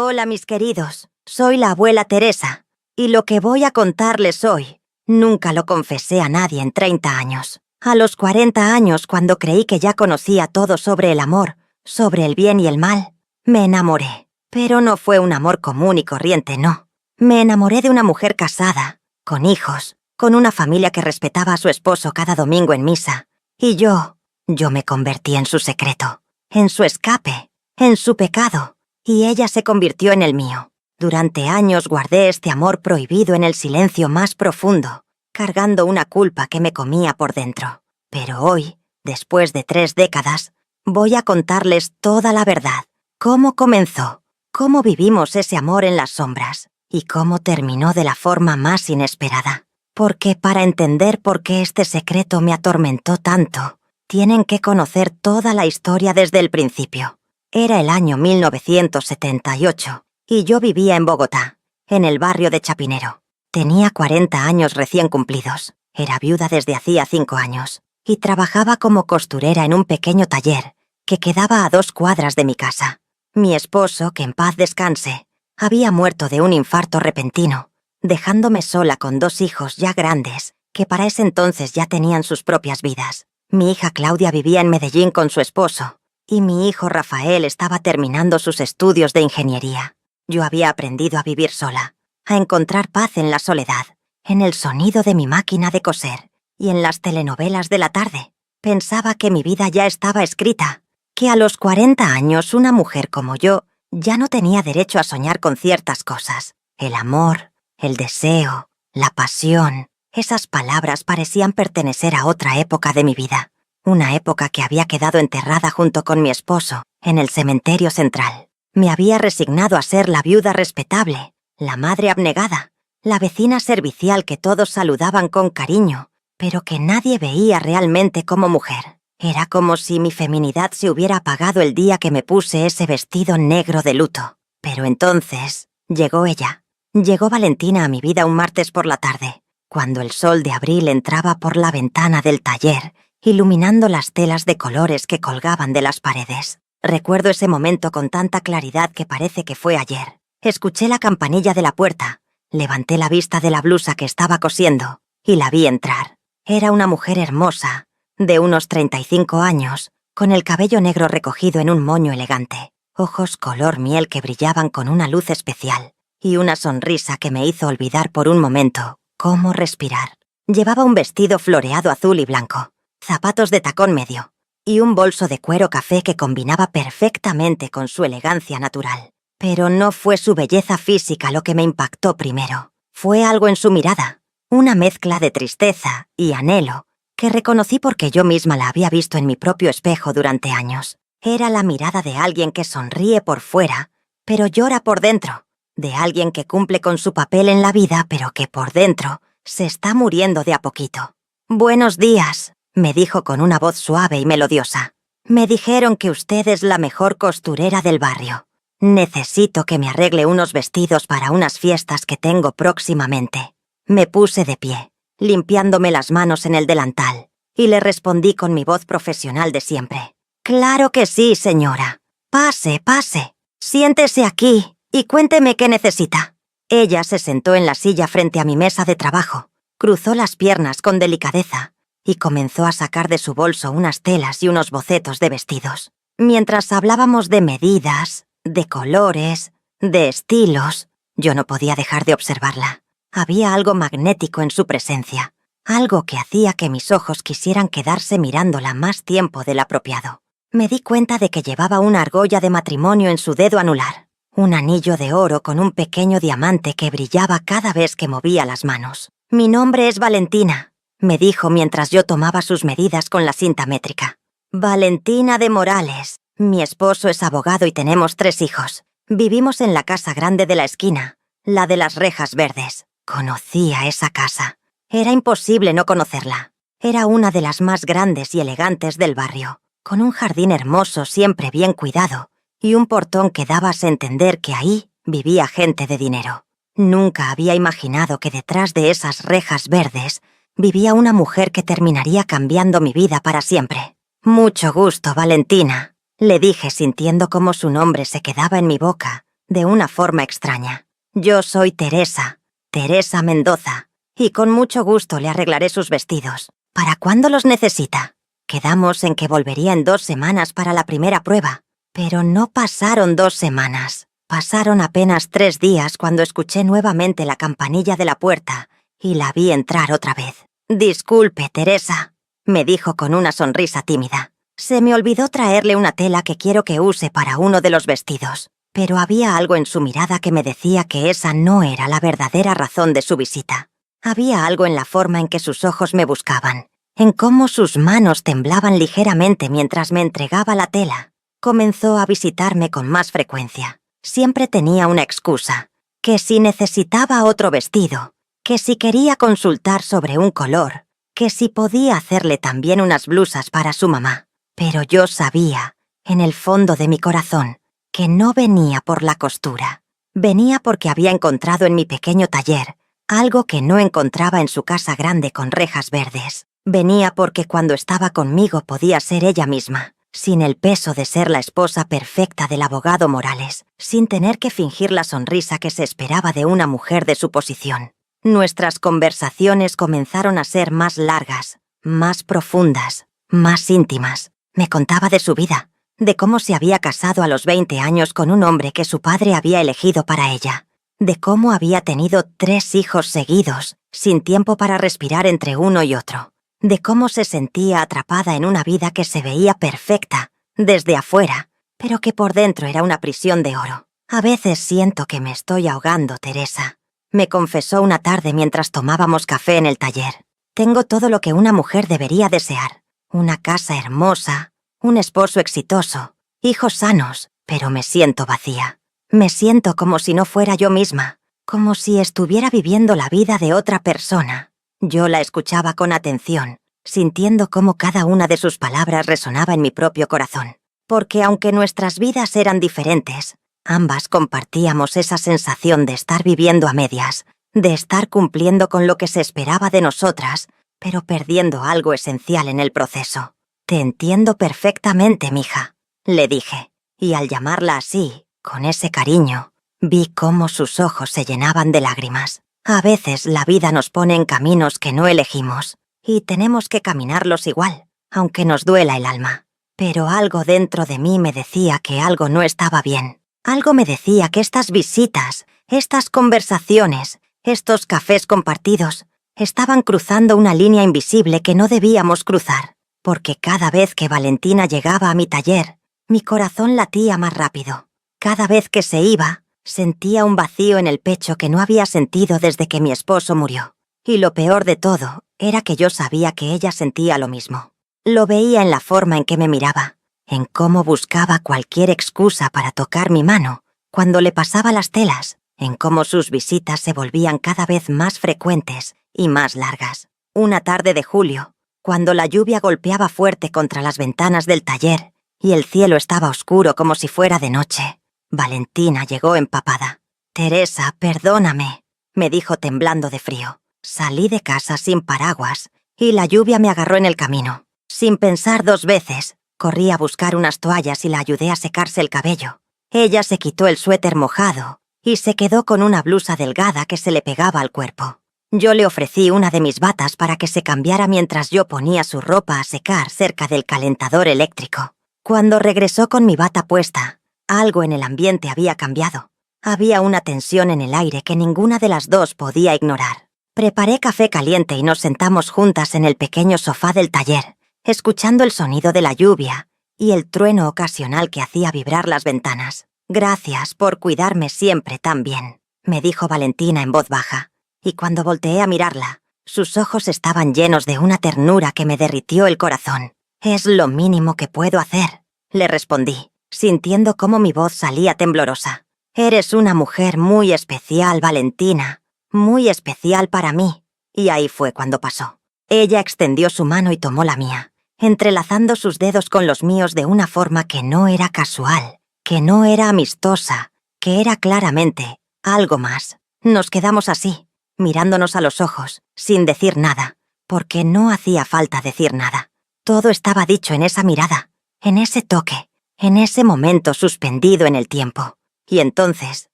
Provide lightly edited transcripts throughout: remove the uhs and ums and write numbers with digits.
Hola, mis queridos. Soy la abuela Teresa, y lo que voy a contarles hoy, nunca lo confesé a nadie en 30 años. A los 40 años, cuando creí que ya conocía todo sobre el amor, sobre el bien y el mal, me enamoré. Pero no fue un amor común y corriente, no. Me enamoré de una mujer casada, con hijos, con una familia que respetaba a su esposo cada domingo en misa. Y yo me convertí en su secreto, en su escape, en su pecado. Y ella se convirtió en el mío. Durante años guardé este amor prohibido en el silencio más profundo, cargando una culpa que me comía por dentro. Pero hoy, después de 3 décadas, voy a contarles toda la verdad. Cómo comenzó, cómo vivimos ese amor en las sombras, y cómo terminó de la forma más inesperada. Porque para entender por qué este secreto me atormentó tanto, tienen que conocer toda la historia desde el principio. Era el año 1978 y yo vivía en Bogotá, en el barrio de Chapinero. Tenía 40 años recién cumplidos, era viuda desde hacía 5 años y trabajaba como costurera en un pequeño taller que quedaba a 2 cuadras de mi casa. Mi esposo, que en paz descanse, había muerto de un infarto repentino, dejándome sola con 2 hijos ya grandes que para ese entonces ya tenían sus propias vidas. Mi hija Claudia vivía en Medellín con su esposo, y mi hijo Rafael estaba terminando sus estudios de ingeniería. Yo había aprendido a vivir sola, a encontrar paz en la soledad, en el sonido de mi máquina de coser y en las telenovelas de la tarde. Pensaba que mi vida ya estaba escrita, que a los 40 años una mujer como yo ya no tenía derecho a soñar con ciertas cosas. El amor, el deseo, la pasión, esas palabras parecían pertenecer a otra época de mi vida. Una época que había quedado enterrada junto con mi esposo en el cementerio central. Me había resignado a ser la viuda respetable, la madre abnegada, la vecina servicial que todos saludaban con cariño, pero que nadie veía realmente como mujer. Era como si mi feminidad se hubiera apagado el día que me puse ese vestido negro de luto. Pero entonces llegó ella. Llegó Valentina a mi vida un martes por la tarde, cuando el sol de abril entraba por la ventana del taller, iluminando las telas de colores que colgaban de las paredes. Recuerdo ese momento con tanta claridad que parece que fue ayer. Escuché la campanilla de la puerta, levanté la vista de la blusa que estaba cosiendo y la vi entrar. Era una mujer hermosa, de unos 35 años, con el cabello negro recogido en un moño elegante, ojos color miel que brillaban con una luz especial y una sonrisa que me hizo olvidar por un momento cómo respirar. Llevaba un vestido floreado azul y blanco, zapatos de tacón medio y un bolso de cuero café que combinaba perfectamente con su elegancia natural. Pero no fue su belleza física lo que me impactó primero. Fue algo en su mirada, una mezcla de tristeza y anhelo, que reconocí porque yo misma la había visto en mi propio espejo durante años. Era la mirada de alguien que sonríe por fuera, pero llora por dentro, de alguien que cumple con su papel en la vida, pero que por dentro se está muriendo de a poquito. «Buenos días», me dijo con una voz suave y melodiosa. «Me dijeron que usted es la mejor costurera del barrio. Necesito que me arregle unos vestidos para unas fiestas que tengo próximamente». Me puse de pie, limpiándome las manos en el delantal, y le respondí con mi voz profesional de siempre. «Claro que sí, señora. Pase, pase. Siéntese aquí y cuénteme qué necesita». Ella se sentó en la silla frente a mi mesa de trabajo, cruzó las piernas con delicadeza y comenzó a sacar de su bolso unas telas y unos bocetos de vestidos. Mientras hablábamos de medidas, de colores, de estilos, yo no podía dejar de observarla. Había algo magnético en su presencia, algo que hacía que mis ojos quisieran quedarse mirándola más tiempo del apropiado. Me di cuenta de que llevaba una argolla de matrimonio en su dedo anular, un anillo de oro con un pequeño diamante que brillaba cada vez que movía las manos. «Mi nombre es Valentina», me dijo mientras yo tomaba sus medidas con la cinta métrica. «Valentina de Morales. Mi esposo es abogado y tenemos 3 hijos. Vivimos en la casa grande de la esquina, la de las rejas verdes». Conocía esa casa. Era imposible no conocerla. Era una de las más grandes y elegantes del barrio, con un jardín hermoso siempre bien cuidado y un portón que daba a entender que ahí vivía gente de dinero. Nunca había imaginado que detrás de esas rejas verdes vivía una mujer que terminaría cambiando mi vida para siempre. «Mucho gusto, Valentina», le dije sintiendo cómo su nombre se quedaba en mi boca de una forma extraña. Yo soy Teresa, Teresa Mendoza, y con mucho gusto le arreglaré sus vestidos. ¿Para cuándo los necesita? Quedamos en que volvería en 2 semanas para la primera prueba, pero no pasaron 2 semanas. Pasaron apenas 3 días cuando escuché nuevamente la campanilla de la puerta y la vi entrar otra vez. «Disculpe, Teresa», me dijo con una sonrisa tímida. Se me olvidó traerle una tela que quiero que use para uno de los vestidos, pero había algo en su mirada que me decía que esa no era la verdadera razón de su visita. Había algo en la forma en que sus ojos me buscaban, en cómo sus manos temblaban ligeramente mientras me entregaba la tela. Comenzó a visitarme con más frecuencia. Siempre tenía una excusa, que si necesitaba otro vestido, que si quería consultar sobre un color, que si podía hacerle también unas blusas para su mamá. Pero yo sabía, en el fondo de mi corazón, que no venía por la costura. Venía porque había encontrado en mi pequeño taller algo que no encontraba en su casa grande con rejas verdes. Venía porque cuando estaba conmigo podía ser ella misma, sin el peso de ser la esposa perfecta del abogado Morales, sin tener que fingir la sonrisa que se esperaba de una mujer de su posición. Nuestras conversaciones comenzaron a ser más largas, más profundas, más íntimas. Me contaba de su vida, de cómo se había casado a los 20 años con un hombre que su padre había elegido para ella, de cómo había tenido 3 hijos seguidos, sin tiempo para respirar entre uno y otro, de cómo se sentía atrapada en una vida que se veía perfecta, desde afuera, pero que por dentro era una prisión de oro. «A veces siento que me estoy ahogando, Teresa», me confesó una tarde mientras tomábamos café en el taller. «Tengo todo lo que una mujer debería desear. Una casa hermosa, un esposo exitoso, hijos sanos, pero me siento vacía. Me siento como si no fuera yo misma, como si estuviera viviendo la vida de otra persona». Yo la escuchaba con atención, sintiendo cómo cada una de sus palabras resonaba en mi propio corazón. Porque aunque nuestras vidas eran diferentes, ambas compartíamos esa sensación de estar viviendo a medias, de estar cumpliendo con lo que se esperaba de nosotras, pero perdiendo algo esencial en el proceso. «Te entiendo perfectamente, mija», le dije, y al llamarla así, con ese cariño, vi cómo sus ojos se llenaban de lágrimas. A veces la vida nos pone en caminos que no elegimos, y tenemos que caminarlos igual, aunque nos duela el alma. Pero algo dentro de mí me decía que algo no estaba bien. Algo me decía que estas visitas, estas conversaciones, estos cafés compartidos, estaban cruzando una línea invisible que no debíamos cruzar, porque cada vez que Valentina llegaba a mi taller, mi corazón latía más rápido. Cada vez que se iba, sentía un vacío en el pecho que no había sentido desde que mi esposo murió. Y lo peor de todo era que yo sabía que ella sentía lo mismo. Lo veía en la forma en que me miraba, en cómo buscaba cualquier excusa para tocar mi mano cuando le pasaba las telas, en cómo sus visitas se volvían cada vez más frecuentes y más largas. Una tarde de julio, cuando la lluvia golpeaba fuerte contra las ventanas del taller y el cielo estaba oscuro como si fuera de noche, Valentina llegó empapada. «Teresa, perdóname», me dijo temblando de frío. Salí de casa sin paraguas y la lluvia me agarró en el camino. Sin pensar 2 veces, corrí a buscar unas toallas y la ayudé a secarse el cabello. Ella se quitó el suéter mojado y se quedó con una blusa delgada que se le pegaba al cuerpo. Yo le ofrecí una de mis batas para que se cambiara mientras yo ponía su ropa a secar cerca del calentador eléctrico. Cuando regresó con mi bata puesta, algo en el ambiente había cambiado. Había una tensión en el aire que ninguna de las dos podía ignorar. Preparé café caliente y nos sentamos juntas en el pequeño sofá del taller, escuchando el sonido de la lluvia y el trueno ocasional que hacía vibrar las ventanas. «Gracias por cuidarme siempre tan bien», me dijo Valentina en voz baja, y cuando volteé a mirarla, sus ojos estaban llenos de una ternura que me derritió el corazón. «Es lo mínimo que puedo hacer», le respondí, sintiendo cómo mi voz salía temblorosa. «Eres una mujer muy especial, Valentina, muy especial para mí». Y ahí fue cuando pasó. Ella extendió su mano y tomó la mía, entrelazando sus dedos con los míos de una forma que no era casual, que no era amistosa, que era claramente algo más. Nos quedamos así, mirándonos a los ojos, sin decir nada, porque no hacía falta decir nada. Todo estaba dicho en esa mirada, en ese toque, en ese momento suspendido en el tiempo. Y entonces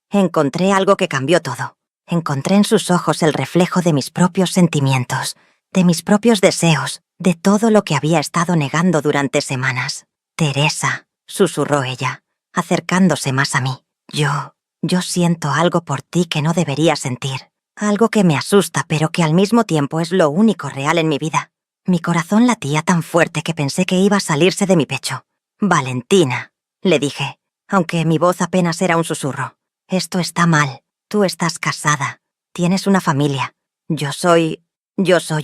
encontré algo que cambió todo. Encontré en sus ojos el reflejo de mis propios sentimientos, de mis propios deseos, de todo lo que había estado negando durante semanas. «Teresa», susurró ella, acercándose más a mí. Yo siento algo por ti que no debería sentir. Algo que me asusta, pero que al mismo tiempo es lo único real en mi vida». Mi corazón latía tan fuerte que pensé que iba a salirse de mi pecho. «Valentina», le dije, aunque mi voz apenas era un susurro. «Esto está mal. Tú estás casada. Tienes una familia. Yo soy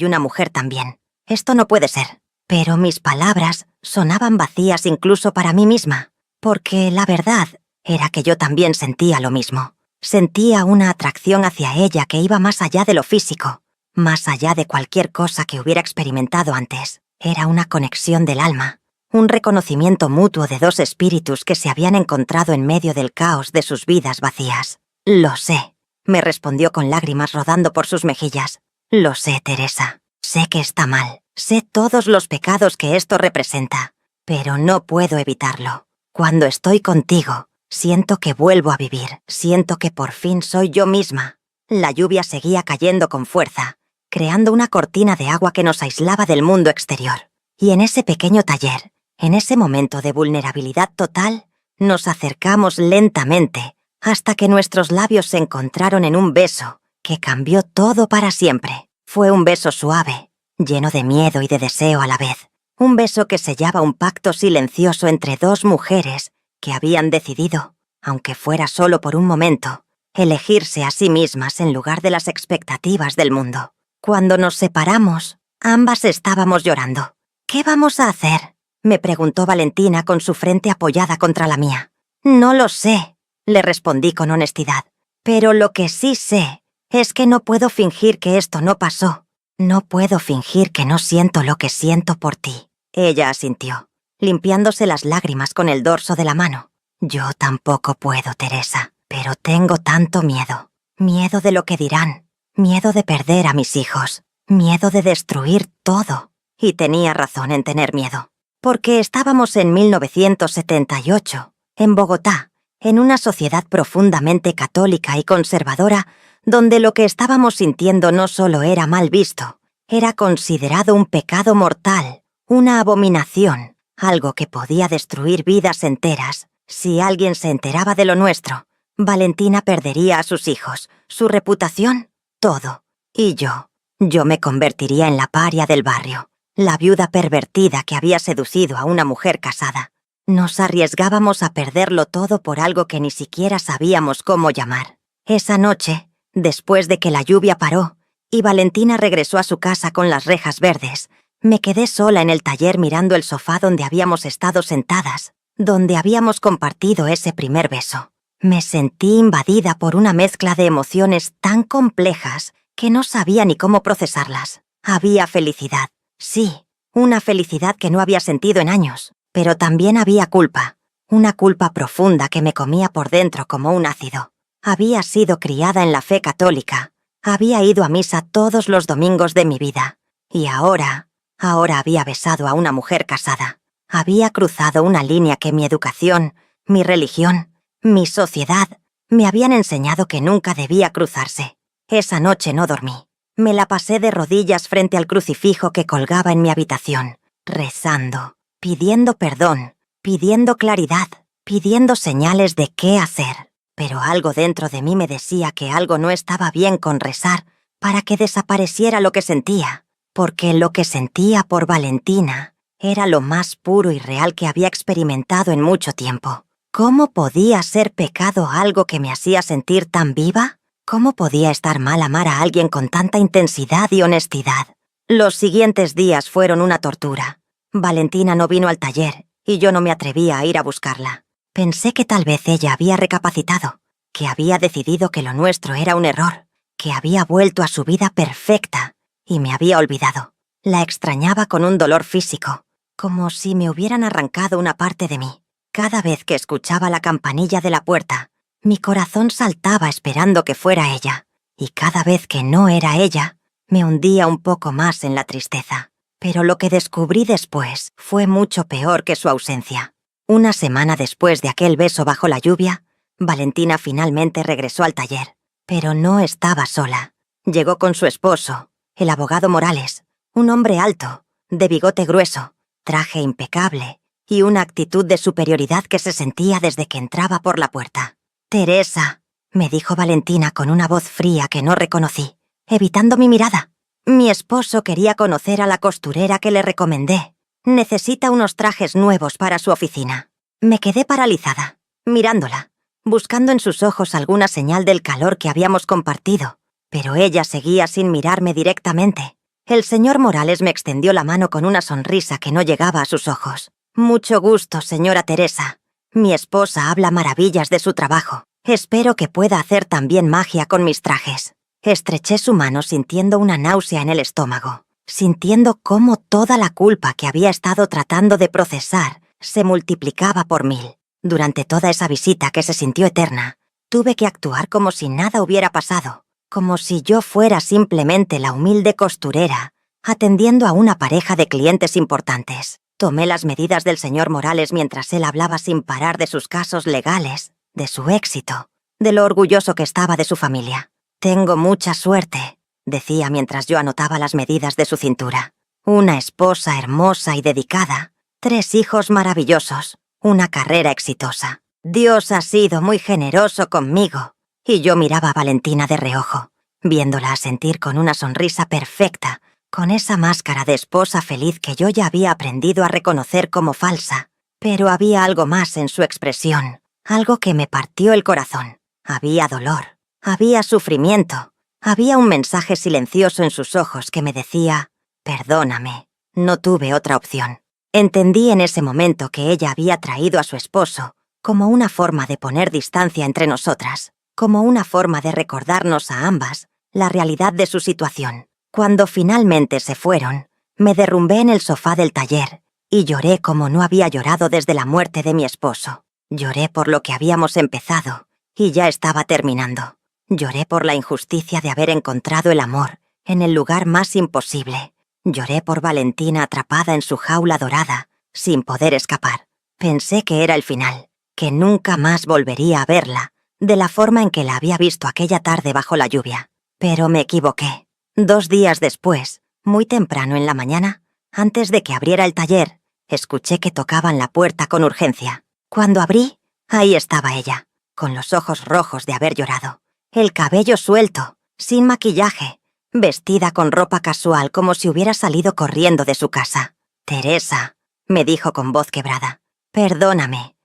una mujer también. Esto no puede ser». Pero mis palabras sonaban vacías incluso para mí misma, porque la verdad era que yo también sentía lo mismo. Sentía una atracción hacia ella que iba más allá de lo físico, más allá de cualquier cosa que hubiera experimentado antes. Era una conexión del alma, un reconocimiento mutuo de dos espíritus que se habían encontrado en medio del caos de sus vidas vacías. «Lo sé», me respondió con lágrimas rodando por sus mejillas. «Lo sé, Teresa. Sé que está mal. Sé todos los pecados que esto representa. Pero no puedo evitarlo. Cuando estoy contigo, siento que vuelvo a vivir. Siento que por fin soy yo misma». La lluvia seguía cayendo con fuerza, creando una cortina de agua que nos aislaba del mundo exterior. Y en ese pequeño taller, en ese momento de vulnerabilidad total, nos acercamos lentamente hasta que nuestros labios se encontraron en un beso que cambió todo para siempre. Fue un beso suave, lleno de miedo y de deseo a la vez. Un beso que sellaba un pacto silencioso entre dos mujeres que habían decidido, aunque fuera solo por un momento, elegirse a sí mismas en lugar de las expectativas del mundo. Cuando nos separamos, ambas estábamos llorando. «¿Qué vamos a hacer?», me preguntó Valentina con su frente apoyada contra la mía. «No lo sé», le respondí con honestidad. «Pero lo que sí sé es que no puedo fingir que esto no pasó. No puedo fingir que no siento lo que siento por ti». Ella asintió, limpiándose las lágrimas con el dorso de la mano. «Yo tampoco puedo, Teresa, pero tengo tanto miedo. Miedo de lo que dirán, miedo de perder a mis hijos, miedo de destruir todo». Y tenía razón en tener miedo, porque estábamos en 1978, en Bogotá, en una sociedad profundamente católica y conservadora, donde lo que estábamos sintiendo no solo era mal visto, era considerado un pecado mortal, una abominación, algo que podía destruir vidas enteras. Si alguien se enteraba de lo nuestro, Valentina perdería a sus hijos, su reputación, todo. Y yo me convertiría en la paria del barrio, la viuda pervertida que había seducido a una mujer casada. Nos arriesgábamos a perderlo todo por algo que ni siquiera sabíamos cómo llamar. Esa noche, después de que la lluvia paró y Valentina regresó a su casa con las rejas verdes, me quedé sola en el taller mirando el sofá donde habíamos estado sentadas, donde habíamos compartido ese primer beso. Me sentí invadida por una mezcla de emociones tan complejas que no sabía ni cómo procesarlas. Había felicidad, sí, una felicidad que no había sentido en años, pero también había culpa, una culpa profunda que me comía por dentro como un ácido. Había sido criada en la fe católica, había ido a misa todos los domingos de mi vida, y ahora había besado a una mujer casada. Había cruzado una línea que mi educación, mi religión, mi sociedad me habían enseñado que nunca debía cruzarse. Esa noche no dormí. Me la pasé de rodillas frente al crucifijo que colgaba en mi habitación, rezando, pidiendo perdón, pidiendo claridad, pidiendo señales de qué hacer. Pero algo dentro de mí me decía que algo no estaba bien con rezar para que desapareciera lo que sentía, porque lo que sentía por Valentina era lo más puro y real que había experimentado en mucho tiempo. ¿Cómo podía ser pecado algo que me hacía sentir tan viva? ¿Cómo podía estar mal amar a alguien con tanta intensidad y honestidad? Los siguientes días fueron una tortura. Valentina no vino al taller y yo no me atrevía a ir a buscarla. Pensé que tal vez ella había recapacitado, que había decidido que lo nuestro era un error, que había vuelto a su vida perfecta y me había olvidado. La extrañaba con un dolor físico, como si me hubieran arrancado una parte de mí. Cada vez que escuchaba la campanilla de la puerta, mi corazón saltaba esperando que fuera ella, y cada vez que no era ella, me hundía un poco más en la tristeza. Pero lo que descubrí después fue mucho peor que su ausencia. Una semana después de aquel beso bajo la lluvia, Valentina finalmente regresó al taller, pero no estaba sola. Llegó con su esposo, el abogado Morales, un hombre alto, de bigote grueso, traje impecable y una actitud de superioridad que se sentía desde que entraba por la puerta. «Teresa», me dijo Valentina con una voz fría que no reconocí, evitando mi mirada. «Mi esposo quería conocer a la costurera que le recomendé. Necesita unos trajes nuevos para su oficina». Me quedé paralizada, mirándola, buscando en sus ojos alguna señal del calor que habíamos compartido, pero ella seguía sin mirarme directamente. El señor Morales me extendió la mano con una sonrisa que no llegaba a sus ojos. «Mucho gusto, señora Teresa. Mi esposa habla maravillas de su trabajo. Espero que pueda hacer también magia con mis trajes». Estreché su mano sintiendo una náusea en el estómago, sintiendo cómo toda la culpa que había estado tratando de procesar se multiplicaba por 1000. Durante toda esa visita que se sintió eterna, tuve que actuar como si nada hubiera pasado, como si yo fuera simplemente la humilde costurera, atendiendo a una pareja de clientes importantes. Tomé las medidas del señor Morales mientras él hablaba sin parar de sus casos legales, de su éxito, de lo orgulloso que estaba de su familia. «Tengo mucha suerte», decía mientras yo anotaba las medidas de su cintura. «Una esposa hermosa y dedicada, 3 hijos maravillosos, una carrera exitosa. Dios ha sido muy generoso conmigo». Y yo miraba a Valentina de reojo, viéndola asentir con una sonrisa perfecta, con esa máscara de esposa feliz que yo ya había aprendido a reconocer como falsa. Pero había algo más en su expresión, algo que me partió el corazón. Había dolor, había sufrimiento, había un mensaje silencioso en sus ojos que me decía: «Perdóname, no tuve otra opción». Entendí en ese momento que ella había traído a su esposo como una forma de poner distancia entre nosotras, como una forma de recordarnos a ambas la realidad de su situación. Cuando finalmente se fueron, me derrumbé en el sofá del taller y lloré como no había llorado desde la muerte de mi esposo. Lloré por lo que habíamos empezado y ya estaba terminando. Lloré por la injusticia de haber encontrado el amor en el lugar más imposible. Lloré por Valentina atrapada en su jaula dorada, sin poder escapar. Pensé que era el final, que nunca más volvería a verla, de la forma en que la había visto aquella tarde bajo la lluvia. Pero me equivoqué. 2 días después, muy temprano en la mañana, antes de que abriera el taller, escuché que tocaban la puerta con urgencia. Cuando abrí, ahí estaba ella, con los ojos rojos de haber llorado, el cabello suelto, sin maquillaje, vestida con ropa casual como si hubiera salido corriendo de su casa. «Teresa», me dijo con voz quebrada, perdóname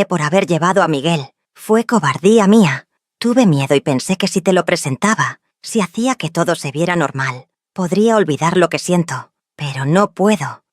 por haber llevado a Miguel. Fue cobardía mía. Tuve miedo y pensé que si te lo presentaba, si hacía que todo se viera normal, podría olvidar lo que siento. Pero no puedo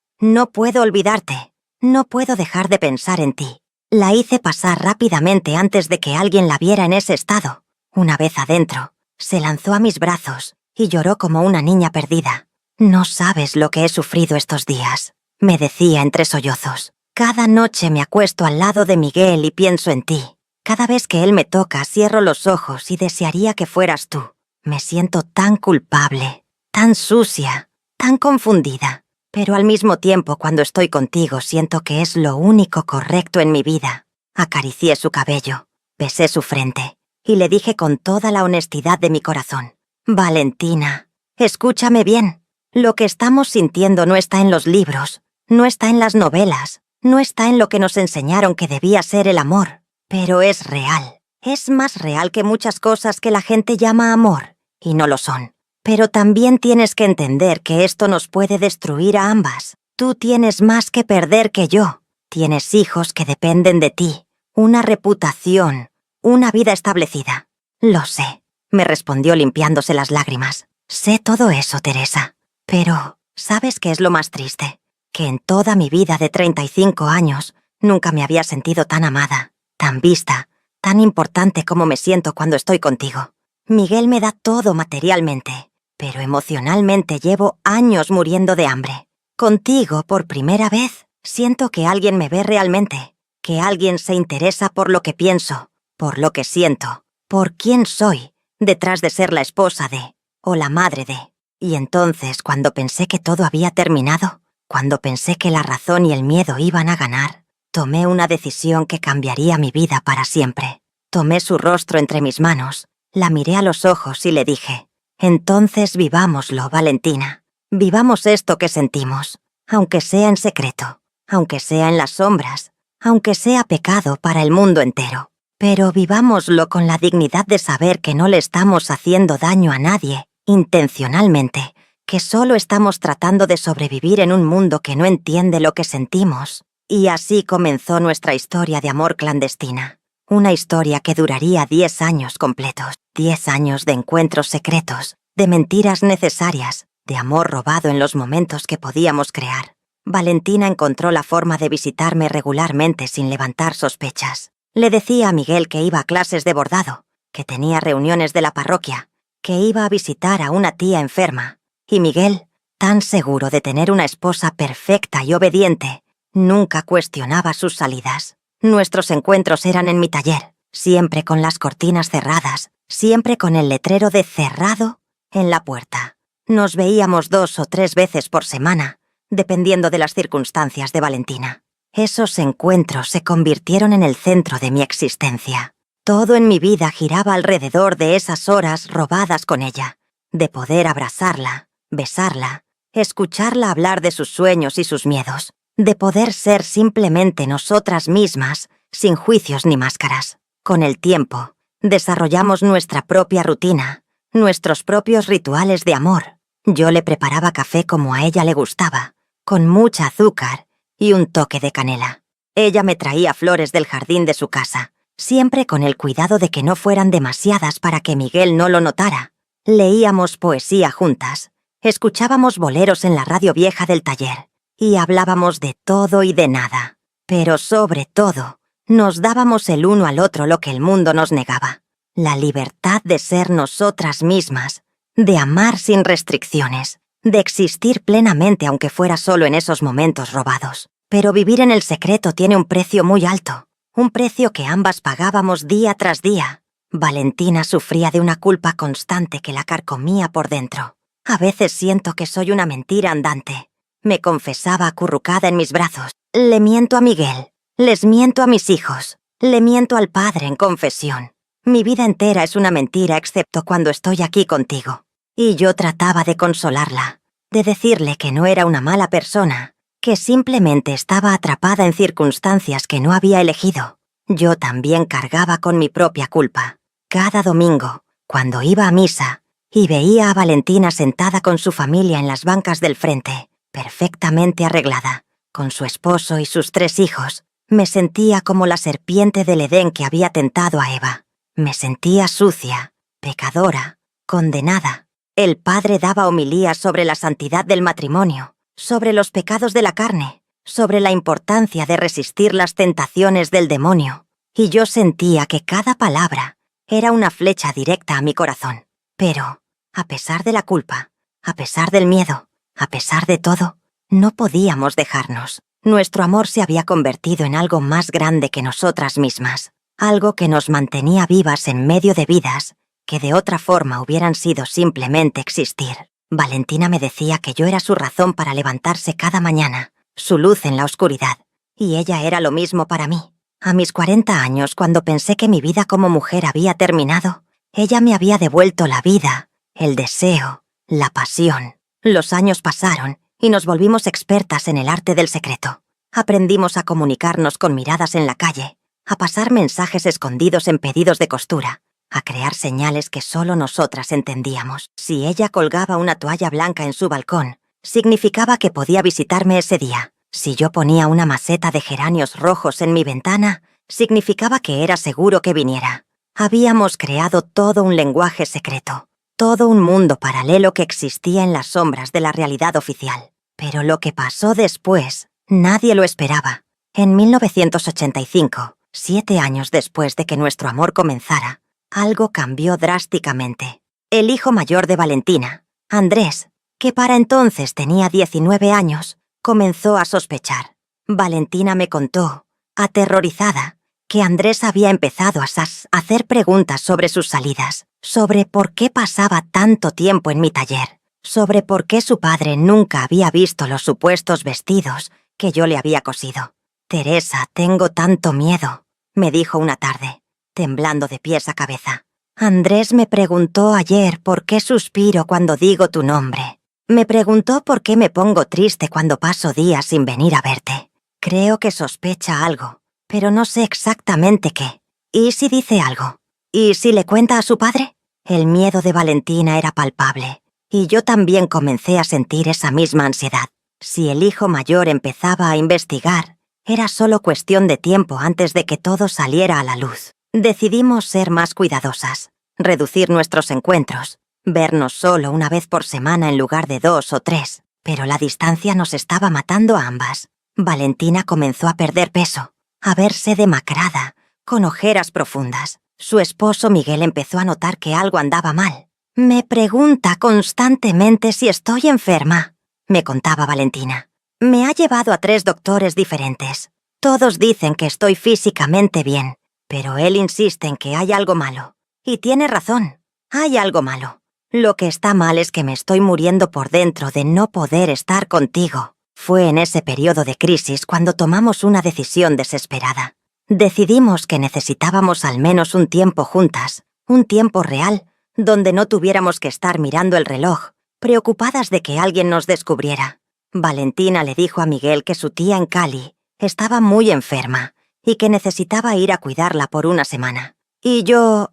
olvidarte. No puedo dejar de pensar en ti». La hice pasar rápidamente antes de que alguien la viera en ese estado. Una vez adentro, se lanzó a mis brazos y lloró como una niña perdida. «No sabes lo que he sufrido estos días», me decía entre sollozos. «Cada noche me acuesto al lado de Miguel y pienso en ti. Cada vez que él me toca, cierro los ojos y desearía que fueras tú. Me siento tan culpable, tan sucia, tan confundida. Pero al mismo tiempo, cuando estoy contigo, siento que es lo único correcto en mi vida». Acaricié su cabello, besé su frente y le dije con toda la honestidad de mi corazón: «Valentina, escúchame bien. Lo que estamos sintiendo no está en los libros, no está en las novelas, no está en lo que nos enseñaron que debía ser el amor. Pero es real. Es más real que muchas cosas que la gente llama amor, y no lo son. Pero también tienes que entender que esto nos puede destruir a ambas. Tú tienes más que perder que yo. Tienes hijos que dependen de ti, una reputación, una vida establecida». «Lo sé», me respondió limpiándose las lágrimas. «Sé todo eso, Teresa. Pero, ¿sabes qué es lo más triste? Que en toda mi vida de 35 años nunca me había sentido tan amada, tan vista, tan importante como me siento cuando estoy contigo. Miguel me da todo materialmente, pero emocionalmente llevo años muriendo de hambre. Contigo, por primera vez, siento que alguien me ve realmente, que alguien se interesa por lo que pienso, por lo que siento, por quién soy, detrás de ser la esposa de, o la madre de». Y entonces, cuando pensé que todo había terminado, cuando pensé que la razón y el miedo iban a ganar, tomé una decisión que cambiaría mi vida para siempre. Tomé su rostro entre mis manos, la miré a los ojos y le dije: «Entonces vivámoslo, Valentina. Vivamos esto que sentimos, aunque sea en secreto, aunque sea en las sombras, aunque sea pecado para el mundo entero. Pero vivámoslo con la dignidad de saber que no le estamos haciendo daño a nadie, intencionalmente, que solo estamos tratando de sobrevivir en un mundo que no entiende lo que sentimos». Y así comenzó nuestra historia de amor clandestina. Una historia que duraría 10 años completos, 10 años de encuentros secretos, de mentiras necesarias, de amor robado en los momentos que podíamos crear. Valentina encontró la forma de visitarme regularmente sin levantar sospechas. Le decía a Miguel que iba a clases de bordado, que tenía reuniones de la parroquia, que iba a visitar a una tía enferma. Y Miguel, tan seguro de tener una esposa perfecta y obediente, nunca cuestionaba sus salidas. Nuestros encuentros eran en mi taller, siempre con las cortinas cerradas, siempre con el letrero de «cerrado» en la puerta. Nos veíamos 2 o 3 veces por semana, dependiendo de las circunstancias de Valentina. Esos encuentros se convirtieron en el centro de mi existencia. Todo en mi vida giraba alrededor de esas horas robadas con ella, de poder abrazarla, besarla, escucharla hablar de sus sueños y sus miedos, de poder ser simplemente nosotras mismas, sin juicios ni máscaras. Con el tiempo, desarrollamos nuestra propia rutina, nuestros propios rituales de amor. Yo le preparaba café como a ella le gustaba, con mucha azúcar y un toque de canela. Ella me traía flores del jardín de su casa, siempre con el cuidado de que no fueran demasiadas para que Miguel no lo notara. Leíamos poesía juntas, escuchábamos boleros en la radio vieja del taller y hablábamos de todo y de nada. Pero sobre todo, nos dábamos el uno al otro lo que el mundo nos negaba: la libertad de ser nosotras mismas, de amar sin restricciones, de existir plenamente aunque fuera solo en esos momentos robados. Pero vivir en el secreto tiene un precio muy alto, un precio que ambas pagábamos día tras día. Valentina sufría de una culpa constante que la carcomía por dentro. A veces siento que soy una mentira andante, me confesaba acurrucada en mis brazos. Le miento a Miguel, les miento a mis hijos, le miento al padre en confesión. Mi vida entera es una mentira excepto cuando estoy aquí contigo. Y yo trataba de consolarla, de decirle que no era una mala persona, que simplemente estaba atrapada en circunstancias que no había elegido. Yo también cargaba con mi propia culpa. Cada domingo, cuando iba a misa y veía a Valentina sentada con su familia en las bancas del frente, perfectamente arreglada, con su esposo y sus 3 hijos, me sentía como la serpiente del Edén que había tentado a Eva. Me sentía sucia, pecadora, condenada. El padre daba homilías sobre la santidad del matrimonio, sobre los pecados de la carne, sobre la importancia de resistir las tentaciones del demonio, y yo sentía que cada palabra era una flecha directa a mi corazón. Pero, a pesar de la culpa, a pesar del miedo, a pesar de todo, no podíamos dejarnos. Nuestro amor se había convertido en algo más grande que nosotras mismas, algo que nos mantenía vivas en medio de vidas que de otra forma hubieran sido simplemente existir. Valentina me decía que yo era su razón para levantarse cada mañana, su luz en la oscuridad, y ella era lo mismo para mí. A mis 40 años, cuando pensé que mi vida como mujer había terminado, ella me había devuelto la vida, el deseo, la pasión. Los años pasaron y nos volvimos expertas en el arte del secreto. Aprendimos a comunicarnos con miradas en la calle, a pasar mensajes escondidos en pedidos de costura, a crear señales que solo nosotras entendíamos. Si ella colgaba una toalla blanca en su balcón, significaba que podía visitarme ese día. Si yo ponía una maceta de geranios rojos en mi ventana, significaba que era seguro que viniera. Habíamos creado todo un lenguaje secreto, todo un mundo paralelo que existía en las sombras de la realidad oficial. Pero lo que pasó después, nadie lo esperaba. En 1985, 7 años después de que nuestro amor comenzara, algo cambió drásticamente. El hijo mayor de Valentina, Andrés, que para entonces tenía 19 años, comenzó a sospechar. Valentina me contó, aterrorizada, que Andrés había empezado a hacer preguntas sobre sus salidas, sobre por qué pasaba tanto tiempo en mi taller, sobre por qué su padre nunca había visto los supuestos vestidos que yo le había cosido. «Teresa, tengo tanto miedo», me dijo una tarde. temblando de pies a cabeza. Andrés me preguntó ayer por qué suspiro cuando digo tu nombre. Me preguntó por qué me pongo triste cuando paso días sin venir a verte. Creo que sospecha algo, pero no sé exactamente qué. ¿Y si dice algo? ¿Y si le cuenta a su padre? El miedo de Valentina era palpable, y yo también comencé a sentir esa misma ansiedad. Si el hijo mayor empezaba a investigar, era solo cuestión de tiempo antes de que todo saliera a la luz. Decidimos ser más cuidadosas, reducir nuestros encuentros, vernos solo una vez por semana en lugar de 2 o 3, pero la distancia nos estaba matando a ambas. Valentina comenzó a perder peso, a verse demacrada, con ojeras profundas. Su esposo Miguel empezó a notar que algo andaba mal. Me pregunta constantemente si estoy enferma, me contaba Valentina. Me ha llevado a 3 doctores diferentes. Todos dicen que estoy físicamente bien, pero él insiste en que hay algo malo. Y tiene razón, hay algo malo. Lo que está mal es que me estoy muriendo por dentro de no poder estar contigo. Fue en ese periodo de crisis cuando tomamos una decisión desesperada. Decidimos que necesitábamos al menos un tiempo juntas, un tiempo real, donde no tuviéramos que estar mirando el reloj, preocupadas de que alguien nos descubriera. Valentina le dijo a Miguel que su tía en Cali estaba muy enferma y que necesitaba ir a cuidarla por una semana. Y yo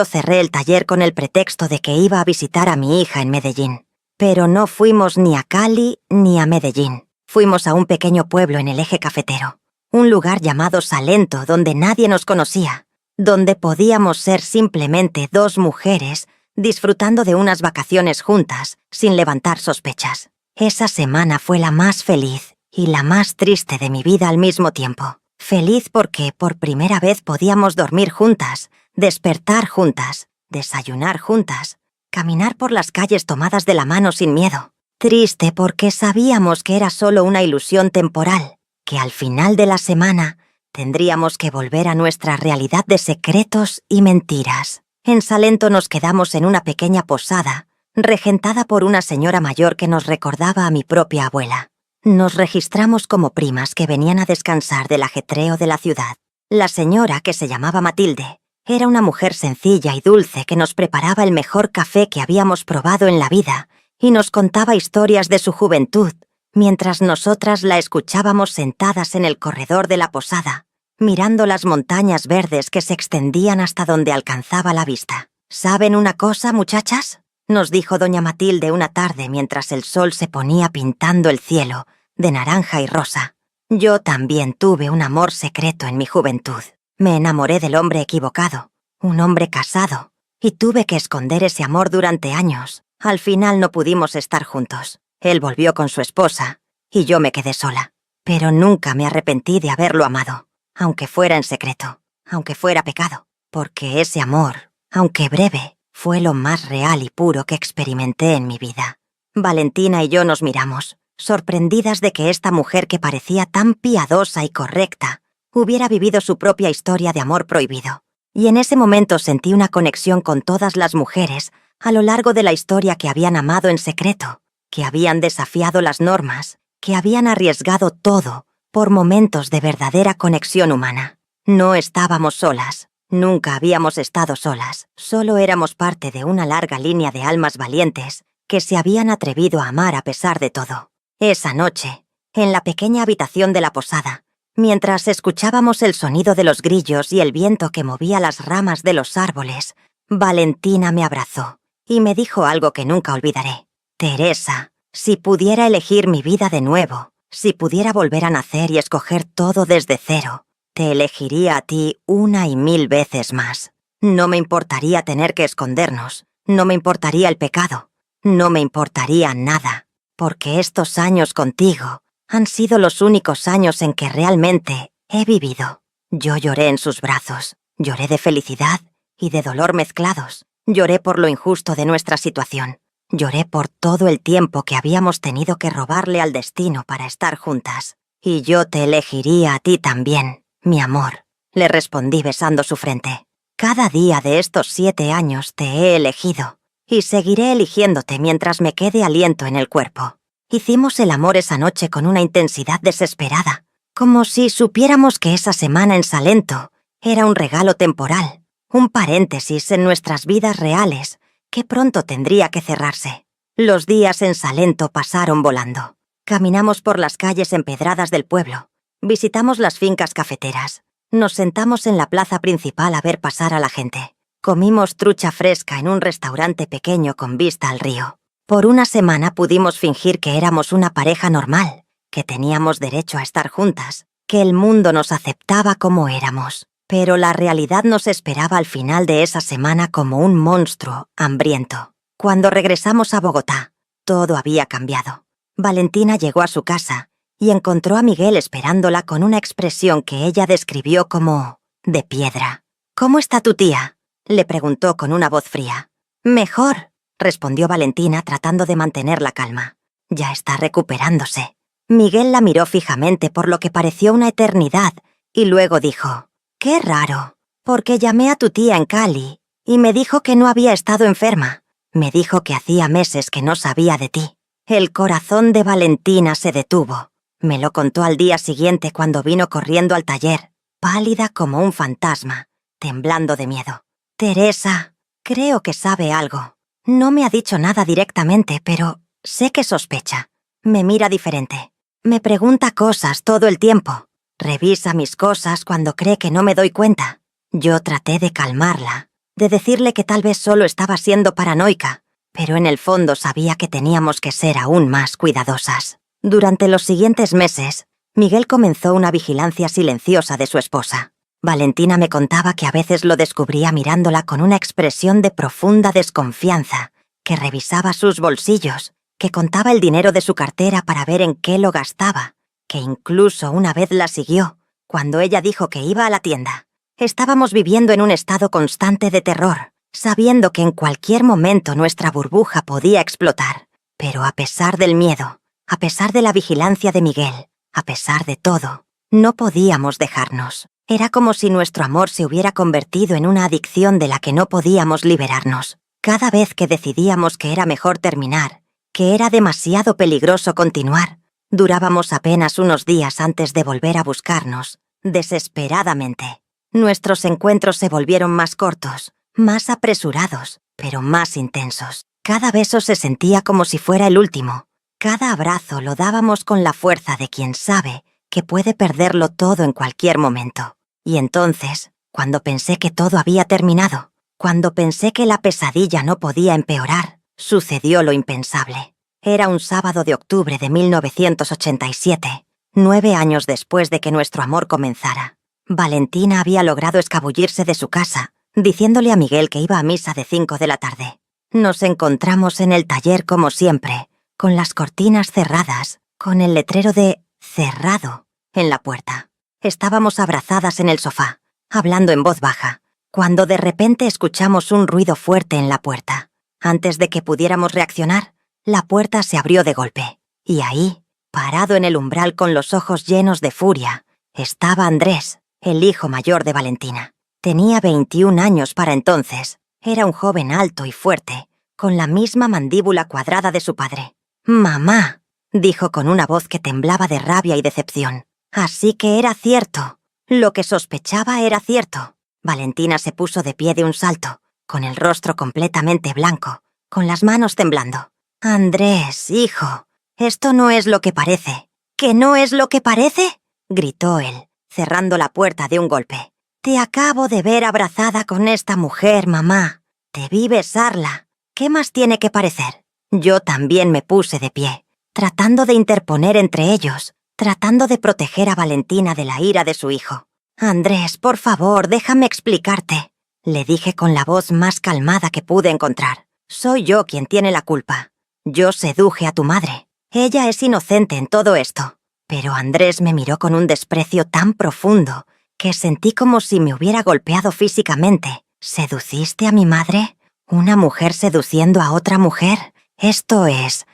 cerré el taller con el pretexto de que iba a visitar a mi hija en Medellín. Pero no fuimos ni a Cali ni a Medellín. Fuimos a un pequeño pueblo en el eje cafetero. Un lugar llamado Salento donde nadie nos conocía, donde podíamos ser simplemente 2 mujeres disfrutando de unas vacaciones juntas sin levantar sospechas. Esa semana fue la más feliz y la más triste de mi vida al mismo tiempo. Feliz porque por primera vez podíamos dormir juntas, despertar juntas, desayunar juntas, caminar por las calles tomadas de la mano sin miedo. Triste porque sabíamos que era solo una ilusión temporal, que al final de la semana tendríamos que volver a nuestra realidad de secretos y mentiras. En Salento nos quedamos en una pequeña posada, regentada por una señora mayor que nos recordaba a mi propia abuela. Nos registramos como primas que venían a descansar del ajetreo de la ciudad. La señora, que se llamaba Matilde, era una mujer sencilla y dulce que nos preparaba el mejor café que habíamos probado en la vida y nos contaba historias de su juventud, mientras nosotras la escuchábamos sentadas en el corredor de la posada, mirando las montañas verdes que se extendían hasta donde alcanzaba la vista. ¿Saben una cosa, muchachas?, nos dijo doña Matilde una tarde mientras el sol se ponía pintando el cielo de naranja y rosa. Yo también tuve un amor secreto en mi juventud. Me enamoré del hombre equivocado, un hombre casado, y tuve que esconder ese amor durante años. Al final no pudimos estar juntos. Él volvió con su esposa, y yo me quedé sola. Pero nunca me arrepentí de haberlo amado, aunque fuera en secreto, aunque fuera pecado, porque ese amor, aunque breve, fue lo más real y puro que experimenté en mi vida. Valentina y yo nos miramos, sorprendidas de que esta mujer que parecía tan piadosa y correcta hubiera vivido su propia historia de amor prohibido. Y en ese momento sentí una conexión con todas las mujeres a lo largo de la historia que habían amado en secreto, que habían desafiado las normas, que habían arriesgado todo por momentos de verdadera conexión humana. No estábamos solas, nunca habíamos estado solas, solo éramos parte de una larga línea de almas valientes que se habían atrevido a amar a pesar de todo. Esa noche, en la pequeña habitación de la posada, mientras escuchábamos el sonido de los grillos y el viento que movía las ramas de los árboles, Valentina me abrazó y me dijo algo que nunca olvidaré. Teresa, si pudiera elegir mi vida de nuevo, si pudiera volver a nacer y escoger todo desde cero, te elegiría a ti 1 y 1000 veces más. No me importaría tener que escondernos, no me importaría el pecado, no me importaría nada, porque estos años contigo han sido los únicos años en que realmente he vivido. Yo lloré en sus brazos, lloré de felicidad y de dolor mezclados, lloré por lo injusto de nuestra situación. Lloré por todo el tiempo que habíamos tenido que robarle al destino para estar juntas. Y yo te elegiría a ti también, mi amor, le respondí besando su frente. Cada día de estos 7 años te he elegido, y seguiré eligiéndote mientras me quede aliento en el cuerpo. Hicimos el amor esa noche con una intensidad desesperada, como si supiéramos que esa semana en Salento era un regalo temporal, un paréntesis en nuestras vidas reales que pronto tendría que cerrarse. Los días en Salento pasaron volando. Caminamos por las calles empedradas del pueblo, visitamos las fincas cafeteras, nos sentamos en la plaza principal a ver pasar a la gente. Comimos trucha fresca en un restaurante pequeño con vista al río. Por una semana pudimos fingir que éramos una pareja normal, que teníamos derecho a estar juntas, que el mundo nos aceptaba como éramos. Pero la realidad nos esperaba al final de esa semana como un monstruo hambriento. Cuando regresamos a Bogotá, todo había cambiado. Valentina llegó a su casa y encontró a Miguel esperándola con una expresión que ella describió como de piedra. «¿Cómo está tu tía?», le preguntó con una voz fría. «Mejor», respondió Valentina tratando de mantener la calma. «Ya está recuperándose». Miguel la miró fijamente por lo que pareció una eternidad y luego dijo: «Qué raro, porque llamé a tu tía en Cali y me dijo que no había estado enferma. Me dijo que hacía meses que no sabía de ti». El corazón de Valentina se detuvo. Me lo contó al día siguiente cuando vino corriendo al taller, pálida como un fantasma, temblando de miedo. «Teresa, creo que sabe algo. No me ha dicho nada directamente, pero sé que sospecha. Me mira diferente. Me pregunta cosas todo el tiempo. Revisa mis cosas cuando cree que no me doy cuenta». Yo traté de calmarla, de decirle que tal vez solo estaba siendo paranoica, pero en el fondo sabía que teníamos que ser aún más cuidadosas. Durante los siguientes meses, Miguel comenzó una vigilancia silenciosa de su esposa. Valentina me contaba que a veces lo descubría mirándola con una expresión de profunda desconfianza, que revisaba sus bolsillos, que contaba el dinero de su cartera para ver en qué lo gastaba, que incluso una vez la siguió, cuando ella dijo que iba a la tienda. Estábamos viviendo en un estado constante de terror, sabiendo que en cualquier momento nuestra burbuja podía explotar. Pero a pesar del miedo, a pesar de la vigilancia de Miguel, a pesar de todo, no podíamos dejarnos. Era como si nuestro amor se hubiera convertido en una adicción de la que no podíamos liberarnos. Cada vez que decidíamos que era mejor terminar, que era demasiado peligroso continuar, durábamos apenas unos días antes de volver a buscarnos, desesperadamente. Nuestros encuentros se volvieron más cortos, más apresurados, pero más intensos. Cada beso se sentía como si fuera el último. Cada abrazo lo dábamos con la fuerza de quien sabe que puede perderlo todo en cualquier momento. Y entonces, cuando pensé que todo había terminado, cuando pensé que la pesadilla no podía empeorar, sucedió lo impensable. Era un sábado de octubre de 1987, 9 años después de que nuestro amor comenzara. Valentina había logrado escabullirse de su casa, diciéndole a Miguel que iba a misa de 5 de la tarde. Nos encontramos en el taller como siempre, con las cortinas cerradas, con el letrero de «cerrado» en la puerta. Estábamos abrazadas en el sofá, hablando en voz baja, cuando de repente escuchamos un ruido fuerte en la puerta. Antes de que pudiéramos reaccionar, la puerta se abrió de golpe, y ahí, parado en el umbral con los ojos llenos de furia, estaba Andrés, el hijo mayor de Valentina. Tenía 21 años para entonces. Era un joven alto y fuerte, con la misma mandíbula cuadrada de su padre. «Mamá», dijo con una voz que temblaba de rabia y decepción. Así que era cierto. Lo que sospechaba era cierto. Valentina se puso de pie de un salto, con el rostro completamente blanco, con las manos temblando. «Andrés, hijo, esto no es lo que parece». «¿Que no es lo que parece?», gritó él, cerrando la puerta de un golpe. «Te acabo de ver abrazada con esta mujer, mamá. Te vi besarla. ¿Qué más tiene que parecer?». Yo también me puse de pie, tratando de interponer entre ellos, tratando de proteger a Valentina de la ira de su hijo. «Andrés, por favor, déjame explicarte», le dije con la voz más calmada que pude encontrar. «Soy yo quien tiene la culpa. Yo seduje a tu madre. Ella es inocente en todo esto». Pero Andrés me miró con un desprecio tan profundo que sentí como si me hubiera golpeado físicamente. «¿Seduciste a mi madre? ¿Una mujer seduciendo a otra mujer? Esto es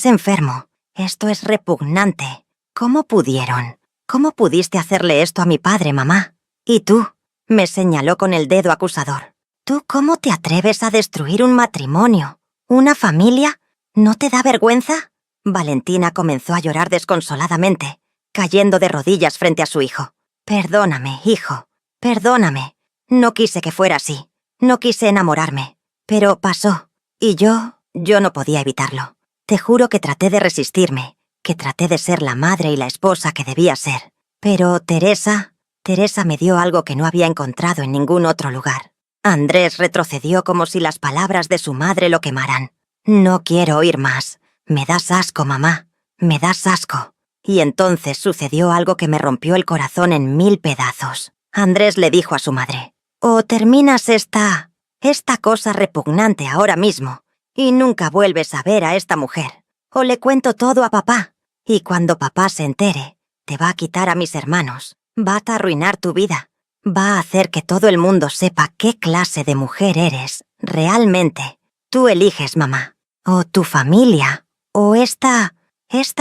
enfermo. Esto es repugnante. ¿Cómo pudieron? ¿Cómo pudiste hacerle esto a mi padre, mamá? ¿Y tú?», me señaló con el dedo acusador. «¿Tú cómo te atreves a destruir un matrimonio? ¿Una familia? ¿No te da vergüenza?». Valentina comenzó a llorar desconsoladamente, cayendo de rodillas frente a su hijo. «Perdóname, hijo. Perdóname. No quise que fuera así. No quise enamorarme. Pero pasó. Y yo no podía evitarlo. Te juro que traté de resistirme, que traté de ser la madre y la esposa que debía ser. Pero Teresa me dio algo que no había encontrado en ningún otro lugar. Andrés retrocedió como si las palabras de su madre lo quemaran. No quiero oír más. Me das asco, mamá. Me das asco. Y entonces sucedió algo que me rompió el corazón en 1000 pedazos. Andrés le dijo a su madre: «O terminas esta cosa repugnante ahora mismo, y nunca vuelves a ver a esta mujer. O le cuento todo a papá, y cuando papá se entere, te va a quitar a mis hermanos, va a arruinar tu vida, va a hacer que todo el mundo sepa qué clase de mujer eres, realmente. Tú eliges, mamá. O tu familia, o esta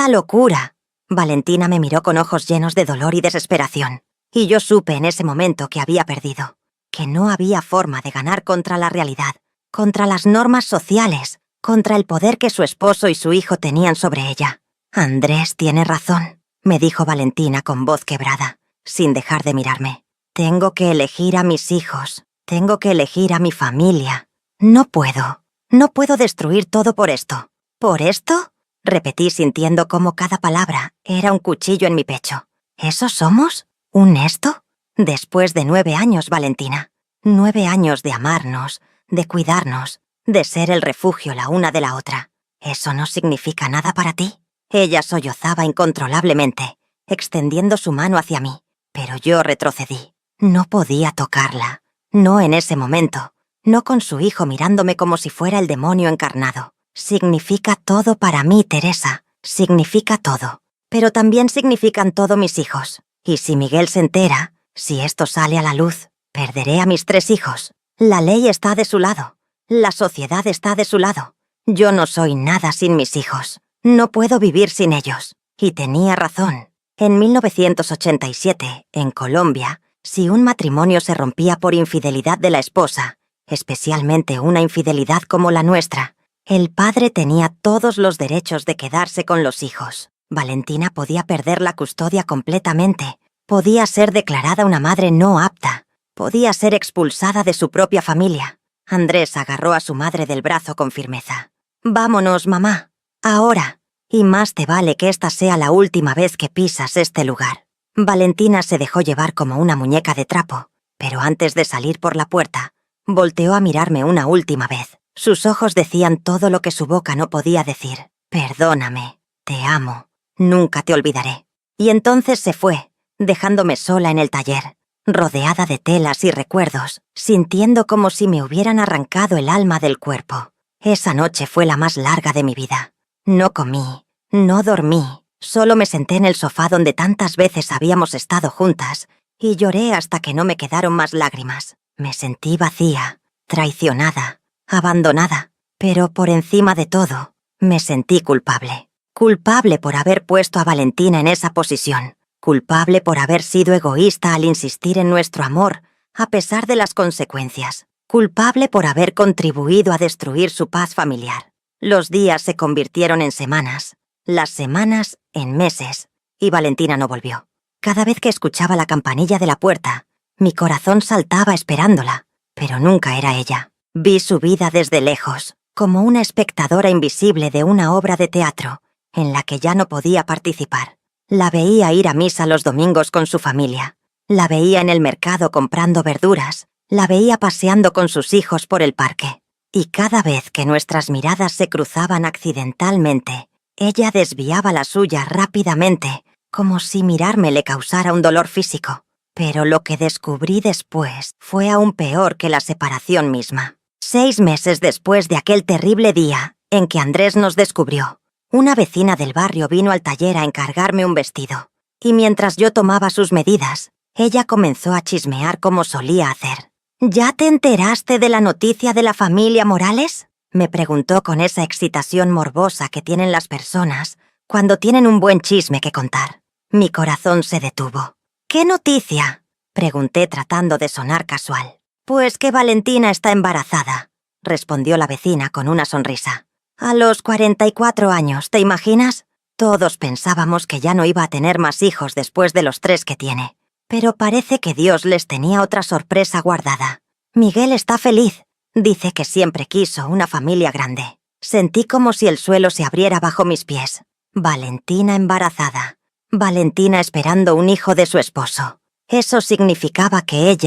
locura». Valentina me miró con ojos llenos de dolor y desesperación, y yo supe en ese momento que había perdido, que no había forma de ganar contra la realidad, contra las normas sociales, contra el poder que su esposo y su hijo tenían sobre ella. «Andrés tiene razón», me dijo Valentina con voz quebrada, sin dejar de mirarme. «Tengo que elegir a mis hijos, tengo que elegir a mi familia. No puedo destruir todo por esto». «¿Por esto?», repetí sintiendo cómo cada palabra era un cuchillo en mi pecho. ¿Eso somos? ¿Un esto? Después de 9 años, Valentina. 9 años de amarnos, de cuidarnos, de ser el refugio la una de la otra. ¿Eso no significa nada para ti?». Ella sollozaba incontrolablemente, extendiendo su mano hacia mí, pero yo retrocedí. No podía tocarla. No en ese momento. No con su hijo mirándome como si fuera el demonio encarnado. Significa todo para mí, Teresa. Significa todo. Pero también significan todo mis hijos. Y si Miguel se entera, si esto sale a la luz, perderé a mis 3 hijos. La ley está de su lado. La sociedad está de su lado. Yo no soy nada sin mis hijos. No puedo vivir sin ellos. Y tenía razón. En 1987, en Colombia, si un matrimonio se rompía por infidelidad de la esposa, especialmente una infidelidad como la nuestra, el padre tenía todos los derechos de quedarse con los hijos. Valentina podía perder la custodia completamente. Podía ser declarada una madre no apta. Podía ser expulsada de su propia familia. Andrés agarró a su madre del brazo con firmeza. «Vámonos, mamá. Ahora. Y más te vale que esta sea la última vez que pisas este lugar». Valentina se dejó llevar como una muñeca de trapo, pero antes de salir por la puerta, volteó a mirarme una última vez. Sus ojos decían todo lo que su boca no podía decir. «Perdóname. Te amo. Nunca te olvidaré». Y entonces se fue, dejándome sola en el taller, rodeada de telas y recuerdos, sintiendo como si me hubieran arrancado el alma del cuerpo. Esa noche fue la más larga de mi vida. No comí, no dormí, solo me senté en el sofá donde tantas veces habíamos estado juntas y lloré hasta que no me quedaron más lágrimas. Me sentí vacía, traicionada, abandonada, pero por encima de todo, me sentí culpable. Culpable por haber puesto a Valentina en esa posición. Culpable por haber sido egoísta al insistir en nuestro amor, a pesar de las consecuencias. Culpable por haber contribuido a destruir su paz familiar. Los días se convirtieron en semanas, las semanas en meses, y Valentina no volvió. Cada vez que escuchaba la campanilla de la puerta, mi corazón saltaba esperándola, pero nunca era ella. Vi su vida desde lejos, como una espectadora invisible de una obra de teatro, en la que ya no podía participar. La veía ir a misa los domingos con su familia. La veía en el mercado comprando verduras. La veía paseando con sus hijos por el parque. Y cada vez que nuestras miradas se cruzaban accidentalmente, ella desviaba la suya rápidamente, como si mirarme le causara un dolor físico. Pero lo que descubrí después fue aún peor que la separación misma. 6 meses después de aquel terrible día en que Andrés nos descubrió, una vecina del barrio vino al taller a encargarme un vestido, y mientras yo tomaba sus medidas, ella comenzó a chismear como solía hacer. «¿Ya te enteraste de la noticia de la familia Morales?», me preguntó con esa excitación morbosa que tienen las personas cuando tienen un buen chisme que contar. Mi corazón se detuvo. «¿Qué noticia?», pregunté tratando de sonar casual. «Pues que Valentina está embarazada», respondió la vecina con una sonrisa. «A los 44 años, ¿te imaginas? Todos pensábamos que ya no iba a tener más hijos después de los 3 que tiene. Pero parece que Dios les tenía otra sorpresa guardada. Miguel está feliz. Dice que siempre quiso una familia grande. Sentí como si el suelo se abriera bajo mis pies. Valentina embarazada. Valentina esperando un hijo de su esposo. Eso significaba que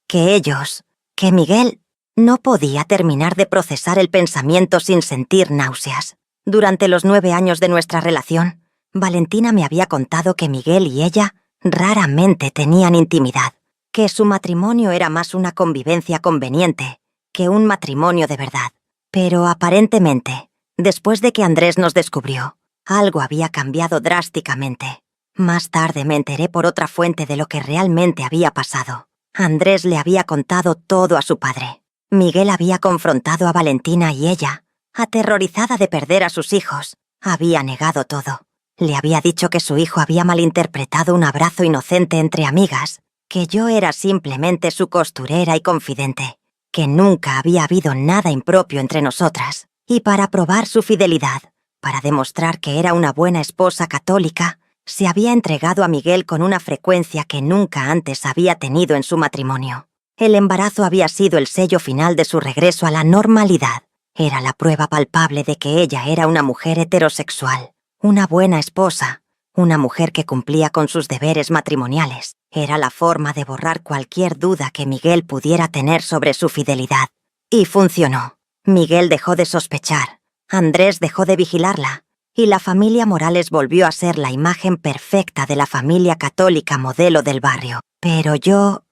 que Miguel... No podía terminar de procesar el pensamiento sin sentir náuseas. Durante los 9 años de nuestra relación, Valentina me había contado que Miguel y ella raramente tenían intimidad, que su matrimonio era más una convivencia conveniente que un matrimonio de verdad. Pero aparentemente, después de que Andrés nos descubrió, algo había cambiado drásticamente. Más tarde me enteré por otra fuente de lo que realmente había pasado. Andrés le había contado todo a su padre. Miguel había confrontado a Valentina y ella, aterrorizada de perder a sus hijos, había negado todo. Le había dicho que su hijo había malinterpretado un abrazo inocente entre amigas, que yo era simplemente su costurera y confidente, que nunca había habido nada impropio entre nosotras, y para probar su fidelidad, para demostrar que era una buena esposa católica, se había entregado a Miguel con una frecuencia que nunca antes había tenido en su matrimonio. El embarazo había sido el sello final de su regreso a la normalidad. Era la prueba palpable de que ella era una mujer heterosexual, una buena esposa, una mujer que cumplía con sus deberes matrimoniales. Era la forma de borrar cualquier duda que Miguel pudiera tener sobre su fidelidad. Y funcionó. Miguel dejó de sospechar, Andrés dejó de vigilarla, y la familia Morales volvió a ser la imagen perfecta de la familia católica modelo del barrio. Pero yo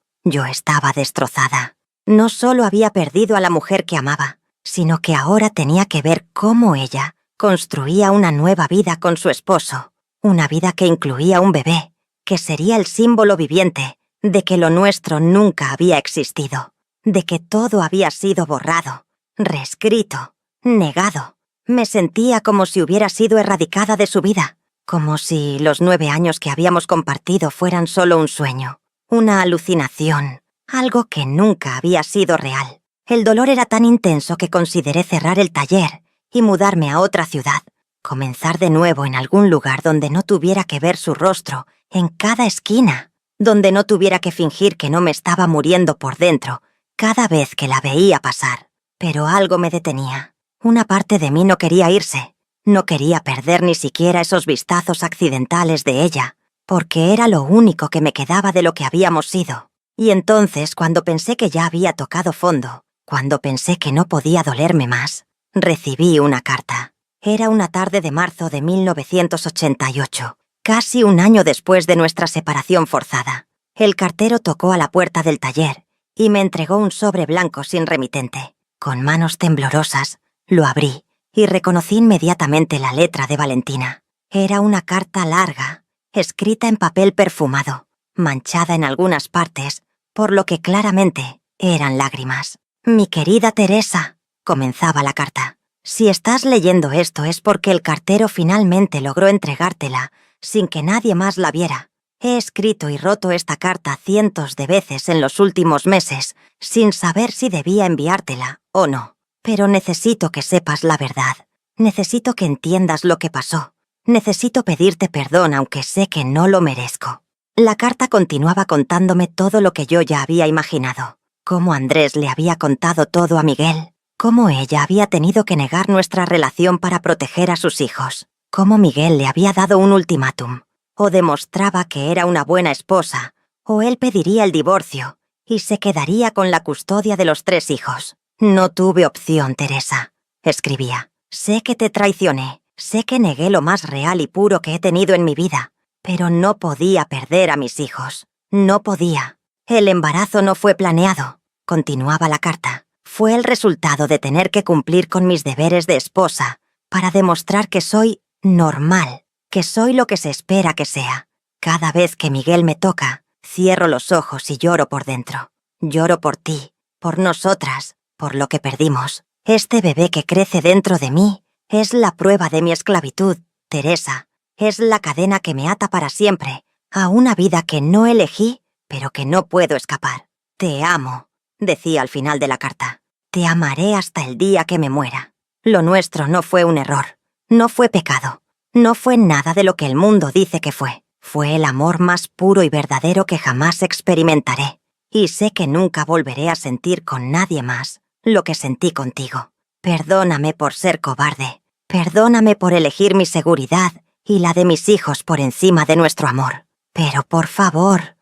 estaba destrozada. No solo había perdido a la mujer que amaba, sino que ahora tenía que ver cómo ella construía una nueva vida con su esposo, una vida que incluía un bebé, que sería el símbolo viviente de que lo nuestro nunca había existido, de que todo había sido borrado, reescrito, negado. Me sentía como si hubiera sido erradicada de su vida, como si los 9 años que habíamos compartido fueran solo un sueño, una alucinación, algo que nunca había sido real. El dolor era tan intenso que consideré cerrar el taller y mudarme a otra ciudad, comenzar de nuevo en algún lugar donde no tuviera que ver su rostro en cada esquina, donde no tuviera que fingir que no me estaba muriendo por dentro cada vez que la veía pasar. Pero algo me detenía. Una parte de mí no quería irse, no quería perder ni siquiera esos vistazos accidentales de ella, porque era lo único que me quedaba de lo que habíamos sido. Y entonces, cuando pensé que ya había tocado fondo, cuando pensé que no podía dolerme más, recibí una carta. Era una tarde de marzo de 1988, casi un año después de nuestra separación forzada. El cartero tocó a la puerta del taller y me entregó un sobre blanco sin remitente. Con manos temblorosas, lo abrí y reconocí inmediatamente la letra de Valentina. Era una carta larga, escrita en papel perfumado, manchada en algunas partes, por lo que claramente eran lágrimas. «Mi querida Teresa», comenzaba la carta, «si estás leyendo esto es porque el cartero finalmente logró entregártela sin que nadie más la viera. He escrito y roto esta carta cientos de veces en los últimos meses, sin saber si debía enviártela o no. Pero necesito que sepas la verdad. Necesito que entiendas lo que pasó. Necesito pedirte perdón aunque sé que no lo merezco». La carta continuaba contándome todo lo que yo ya había imaginado. Cómo Andrés le había contado todo a Miguel. Cómo ella había tenido que negar nuestra relación para proteger a sus hijos. Cómo Miguel le había dado un ultimátum. O demostraba que era una buena esposa, o él pediría el divorcio y se quedaría con la custodia de los 3 hijos. «No tuve opción, Teresa», escribía. «Sé que te traicioné, sé que negué lo más real y puro que he tenido en mi vida, pero no podía perder a mis hijos. No podía. El embarazo no fue planeado», continuaba la carta. «Fue el resultado de tener que cumplir con mis deberes de esposa para demostrar que soy normal, que soy lo que se espera que sea. Cada vez que Miguel me toca, cierro los ojos y lloro por dentro. Lloro por ti, por nosotras, por lo que perdimos. Este bebé que crece dentro de mí es la prueba de mi esclavitud, Teresa. Es la cadena que me ata para siempre a una vida que no elegí, pero que no puedo escapar. Te amo», decía al final de la carta. «Te amaré hasta el día que me muera. Lo nuestro no fue un error, no fue pecado, no fue nada de lo que el mundo dice que fue. Fue el amor más puro y verdadero que jamás experimentaré, y sé que nunca volveré a sentir con nadie más lo que sentí contigo. Perdóname por ser cobarde. Perdóname por elegir mi seguridad y la de mis hijos por encima de nuestro amor. Pero por favor,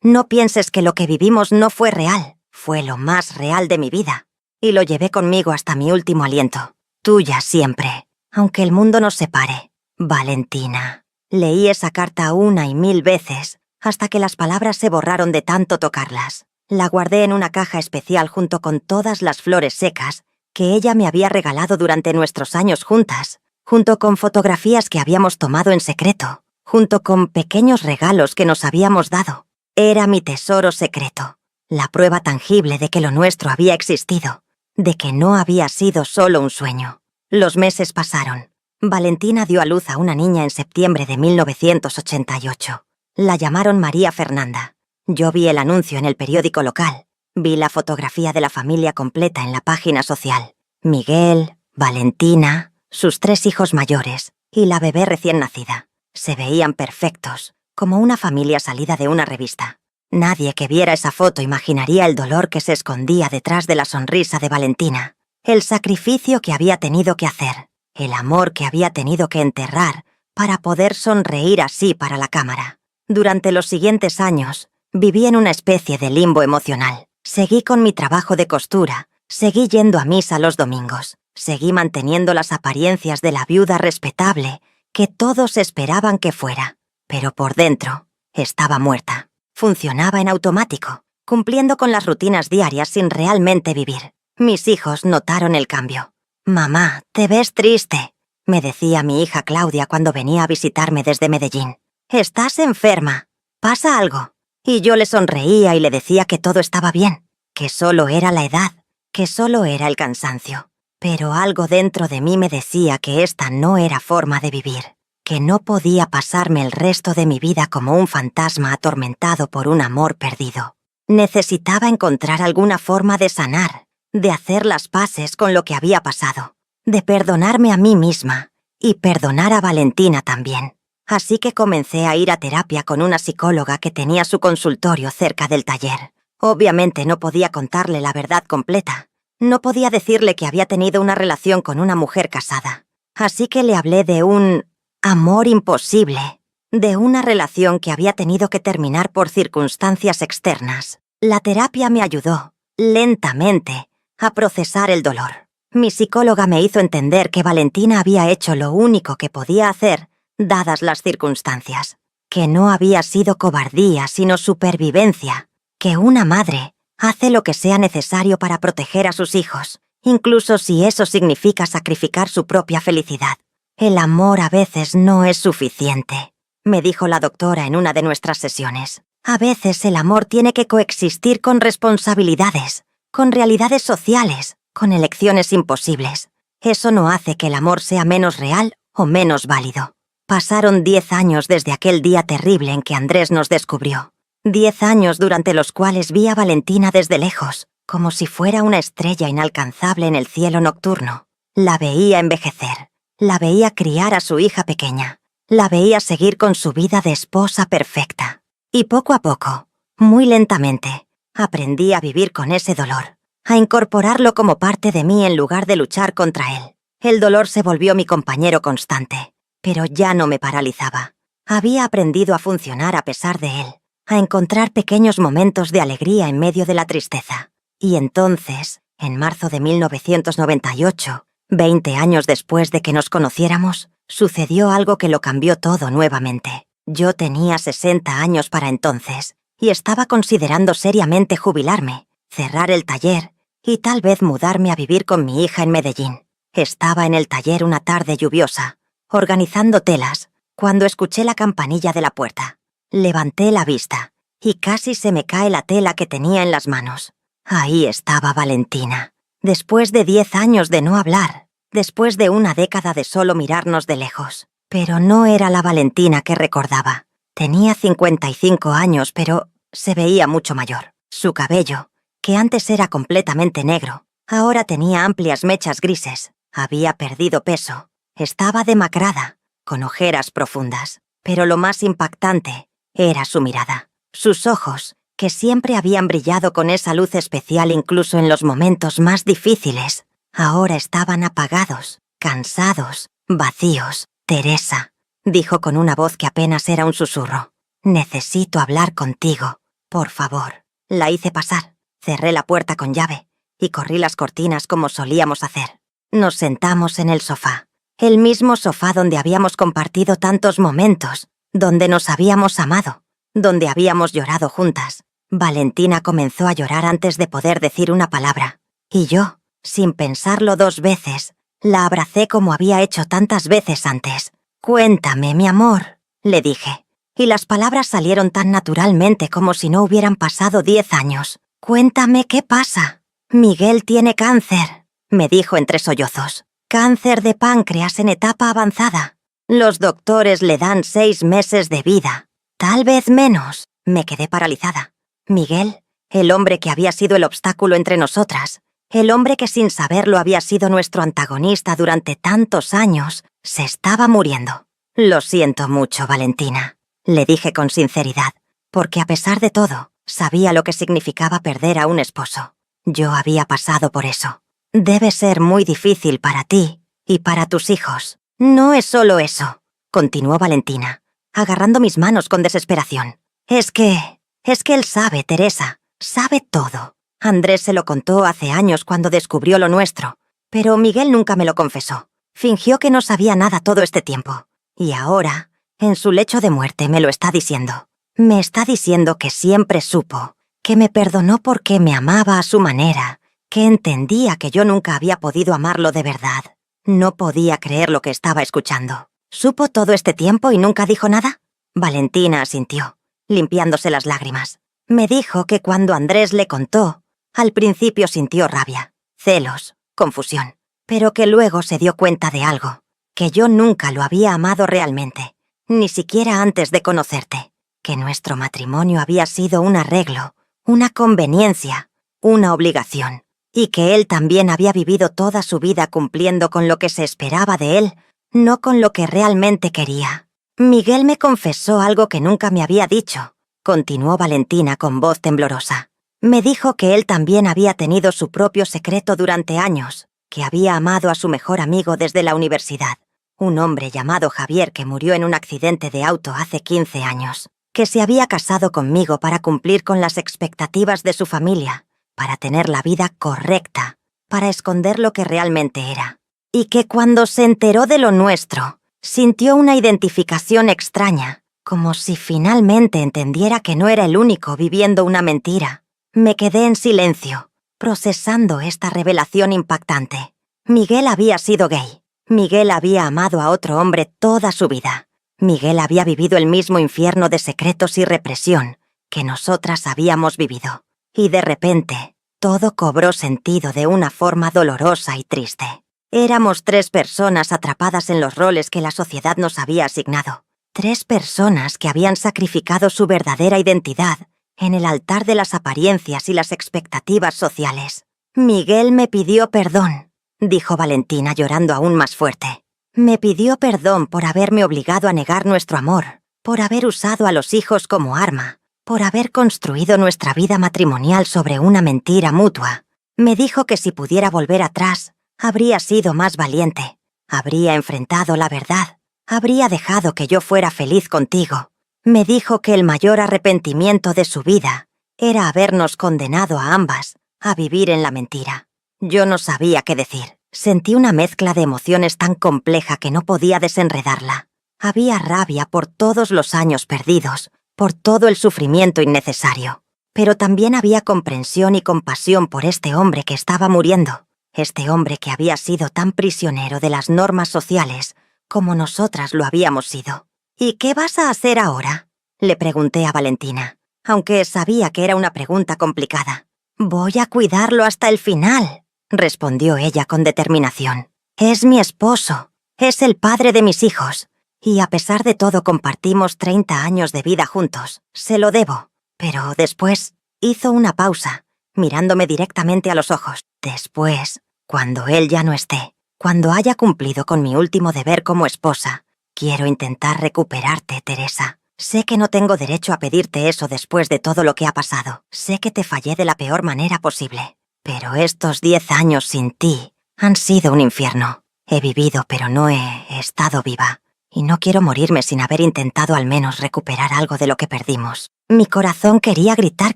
no pienses que lo que vivimos no fue real. Fue lo más real de mi vida. Y lo llevé conmigo hasta mi último aliento. Tuya siempre, aunque el mundo nos separe. Valentina. Leí esa carta 1 y 1000 veces, hasta que las palabras se borraron de tanto tocarlas. La guardé en una caja especial junto con todas las flores secas que ella me había regalado durante nuestros años juntas, junto con fotografías que habíamos tomado en secreto, junto con pequeños regalos que nos habíamos dado. Era mi tesoro secreto, la prueba tangible de que lo nuestro había existido, de que no había sido solo un sueño. Los meses pasaron. Valentina dio a luz a una niña en septiembre de 1988. La llamaron María Fernanda. Yo vi el anuncio en el periódico local. Vi la fotografía de la familia completa en la página social. Miguel, Valentina, sus 3 hijos mayores y la bebé recién nacida. Se veían perfectos, como una familia salida de una revista. Nadie que viera esa foto imaginaría el dolor que se escondía detrás de la sonrisa de Valentina, el sacrificio que había tenido que hacer, el amor que había tenido que enterrar para poder sonreír así para la cámara. Durante los siguientes años, viví en una especie de limbo emocional. Seguí con mi trabajo de costura, seguí yendo a misa los domingos, seguí manteniendo las apariencias de la viuda respetable que todos esperaban que fuera, pero por dentro estaba muerta. Funcionaba en automático, cumpliendo con las rutinas diarias sin realmente vivir. Mis hijos notaron el cambio. «Mamá, te ves triste», me decía mi hija Claudia cuando venía a visitarme desde Medellín. «Estás enferma. ¿Pasa algo?» Y yo le sonreía y le decía que todo estaba bien, que solo era la edad, que solo era el cansancio. Pero algo dentro de mí me decía que esta no era forma de vivir, que no podía pasarme el resto de mi vida como un fantasma atormentado por un amor perdido. Necesitaba encontrar alguna forma de sanar, de hacer las paces con lo que había pasado, de perdonarme a mí misma y perdonar a Valentina también. Así que comencé a ir a terapia con una psicóloga que tenía su consultorio cerca del taller. Obviamente no podía contarle la verdad completa. No podía decirle que había tenido una relación con una mujer casada. Así que le hablé de un amor imposible, de una relación que había tenido que terminar por circunstancias externas. La terapia me ayudó, lentamente, a procesar el dolor. Mi psicóloga me hizo entender que Valentina había hecho lo único que podía hacer, dadas las circunstancias, que no había sido cobardía sino supervivencia, que una madre hace lo que sea necesario para proteger a sus hijos, incluso si eso significa sacrificar su propia felicidad. El amor a veces no es suficiente, me dijo la doctora en una de nuestras sesiones. A veces el amor tiene que coexistir con responsabilidades, con realidades sociales, con elecciones imposibles. Eso no hace que el amor sea menos real o menos válido. Pasaron 10 años desde aquel día terrible en que Andrés nos descubrió. 10 años durante los cuales vi a Valentina desde lejos, como si fuera una estrella inalcanzable en el cielo nocturno. La veía envejecer, la veía criar a su hija pequeña, la veía seguir con su vida de esposa perfecta. Y poco a poco, muy lentamente, aprendí a vivir con ese dolor, a incorporarlo como parte de mí en lugar de luchar contra él. El dolor se volvió mi compañero constante, pero ya no me paralizaba. Había aprendido a funcionar a pesar de él, a encontrar pequeños momentos de alegría en medio de la tristeza. Y entonces, en marzo de 1998, 20 años después de que nos conociéramos, sucedió algo que lo cambió todo nuevamente. Yo tenía 60 años para entonces, y estaba considerando seriamente jubilarme, cerrar el taller y tal vez mudarme a vivir con mi hija en Medellín. Estaba en el taller una tarde lluviosa, organizando telas, cuando escuché la campanilla de la puerta. Levanté la vista, y casi se me cae la tela que tenía en las manos. Ahí estaba Valentina. Después de 10 años de no hablar, después de una década de solo mirarnos de lejos. Pero no era la Valentina que recordaba. Tenía 55 años, pero se veía mucho mayor. Su cabello, que antes era completamente negro, ahora tenía amplias mechas grises. Había perdido peso. Estaba demacrada, con ojeras profundas. pero lo más impactante era su mirada. Sus ojos, que siempre habían brillado con esa luz especial incluso en los momentos más difíciles, ahora estaban apagados, cansados, vacíos. «Teresa», dijo con una voz que apenas era un susurro, «necesito hablar contigo, por favor». La hice pasar, cerré la puerta con llave y corrí las cortinas como solíamos hacer. Nos sentamos en el sofá, el mismo sofá donde habíamos compartido tantos momentos, donde nos habíamos amado, donde habíamos llorado juntas. Valentina comenzó a llorar antes de poder decir una palabra, y yo, sin pensarlo 2 veces, la abracé como había hecho tantas veces antes. «Cuéntame, mi amor», le dije, y las palabras salieron tan naturalmente como si no hubieran pasado 10 años. «Cuéntame qué pasa». «Miguel tiene cáncer», me dijo entre sollozos. «Cáncer de páncreas en etapa avanzada. Los doctores le dan 6 meses de vida. Tal vez menos». Me quedé paralizada. Miguel, el hombre que había sido el obstáculo entre nosotras, el hombre que sin saberlo había sido nuestro antagonista durante tantos años, se estaba muriendo. «Lo siento mucho, Valentina», le dije con sinceridad, porque a pesar de todo, sabía lo que significaba perder a un esposo. Yo había pasado por eso. «Debe ser muy difícil para ti y para tus hijos». «No es solo eso», continuó Valentina, agarrando mis manos con desesperación. Es que él sabe, Teresa, sabe todo. Andrés se lo contó hace años cuando descubrió lo nuestro, pero Miguel nunca me lo confesó. Fingió que no sabía nada todo este tiempo. Y ahora, en su lecho de muerte, me lo está diciendo. Me está diciendo que siempre supo, que me perdonó porque me amaba a su manera, que entendía que yo nunca había podido amarlo de verdad. No podía creer lo que estaba escuchando. ¿Supo todo este tiempo y nunca dijo nada? Valentina asintió, limpiándose las lágrimas. Me dijo que cuando Andrés le contó, al principio sintió rabia, celos, confusión, pero que luego se dio cuenta de algo, que yo nunca lo había amado realmente, ni siquiera antes de conocerte, que nuestro matrimonio había sido un arreglo, una conveniencia, una obligación, y que él también había vivido toda su vida cumpliendo con lo que se esperaba de él, no con lo que realmente quería. Miguel me confesó algo que nunca me había dicho, continuó Valentina con voz temblorosa. Me dijo que él también había tenido su propio secreto durante años, que había amado a su mejor amigo desde la universidad, un hombre llamado Javier que murió en un accidente de auto hace 15 años, que se había casado conmigo para cumplir con las expectativas de su familia, para tener la vida correcta, para esconder lo que realmente era, y que cuando se enteró de lo nuestro, sintió una identificación extraña, como si finalmente entendiera que no era el único viviendo una mentira. Me quedé en silencio, procesando esta revelación impactante. Miguel había sido gay. Miguel había amado a otro hombre toda su vida. Miguel había vivido el mismo infierno de secretos y represión que nosotras habíamos vivido. Y de repente, todo cobró sentido de una forma dolorosa y triste. Éramos 3 personas atrapadas en los roles que la sociedad nos había asignado. 3 personas que habían sacrificado su verdadera identidad en el altar de las apariencias y las expectativas sociales. Miguel me pidió perdón, dijo Valentina llorando aún más fuerte. Me pidió perdón por haberme obligado a negar nuestro amor, por haber usado a los hijos como arma, por haber construido nuestra vida matrimonial sobre una mentira mutua. Me dijo que si pudiera volver atrás, habría sido más valiente, habría enfrentado la verdad, habría dejado que yo fuera feliz contigo. Me dijo que el mayor arrepentimiento de su vida era habernos condenado a ambas a vivir en la mentira. Yo no sabía qué decir. Sentí una mezcla de emociones tan compleja que no podía desenredarla. Había rabia por todos los años perdidos, por todo el sufrimiento innecesario. Pero también había comprensión y compasión por este hombre que estaba muriendo. Este hombre que había sido tan prisionero de las normas sociales como nosotras lo habíamos sido. «¿Y qué vas a hacer ahora?», le pregunté a Valentina, aunque sabía que era una pregunta complicada. «Voy a cuidarlo hasta el final», respondió ella con determinación. «Es mi esposo, es el padre de mis hijos, y a pesar de todo compartimos 30 años de vida juntos. Se lo debo». Pero después hizo una pausa, mirándome directamente a los ojos. «Después, cuando él ya no esté, cuando haya cumplido con mi último deber como esposa, Quiero intentar recuperarte, Teresa. Sé que no tengo derecho a pedirte eso después de todo lo que ha pasado. Sé que te fallé de la peor manera posible. Pero estos 10 años sin ti han sido un infierno. He vivido, pero no he estado viva. Y no quiero morirme sin haber intentado al menos recuperar algo de lo que perdimos. Mi corazón quería gritar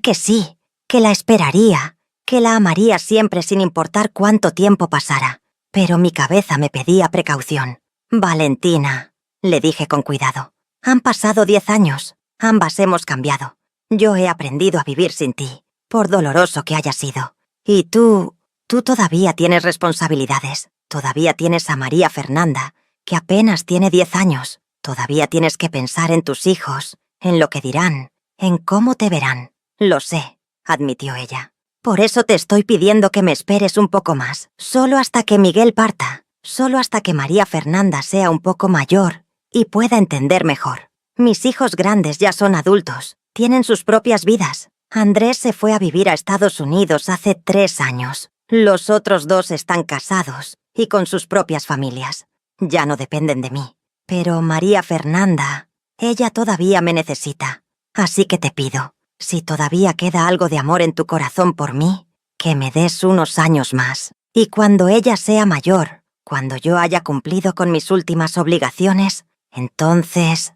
que sí, que la esperaría, que la amaría siempre sin importar cuánto tiempo pasara. Pero mi cabeza me pedía precaución. Valentina, le dije con cuidado. Han pasado 10 años. Ambas hemos cambiado. Yo he aprendido a vivir sin ti, por doloroso que haya sido. Y tú todavía tienes responsabilidades. Todavía tienes a María Fernanda, que apenas tiene 10 años. Todavía tienes que pensar en tus hijos, en lo que dirán, en cómo te verán. Lo sé, admitió ella. Por eso te estoy pidiendo que me esperes un poco más, solo hasta que Miguel parta, solo hasta que María Fernanda sea un poco mayor y pueda entender mejor. Mis hijos grandes ya son adultos, tienen sus propias vidas. Andrés se fue a vivir a Estados Unidos hace 3 años. Los otros 2 están casados y con sus propias familias. Ya no dependen de mí. Pero María Fernanda, ella todavía me necesita. Así que te pido, si todavía queda algo de amor en tu corazón por mí, que me des unos años más. Y cuando ella sea mayor, cuando yo haya cumplido con mis últimas obligaciones, entonces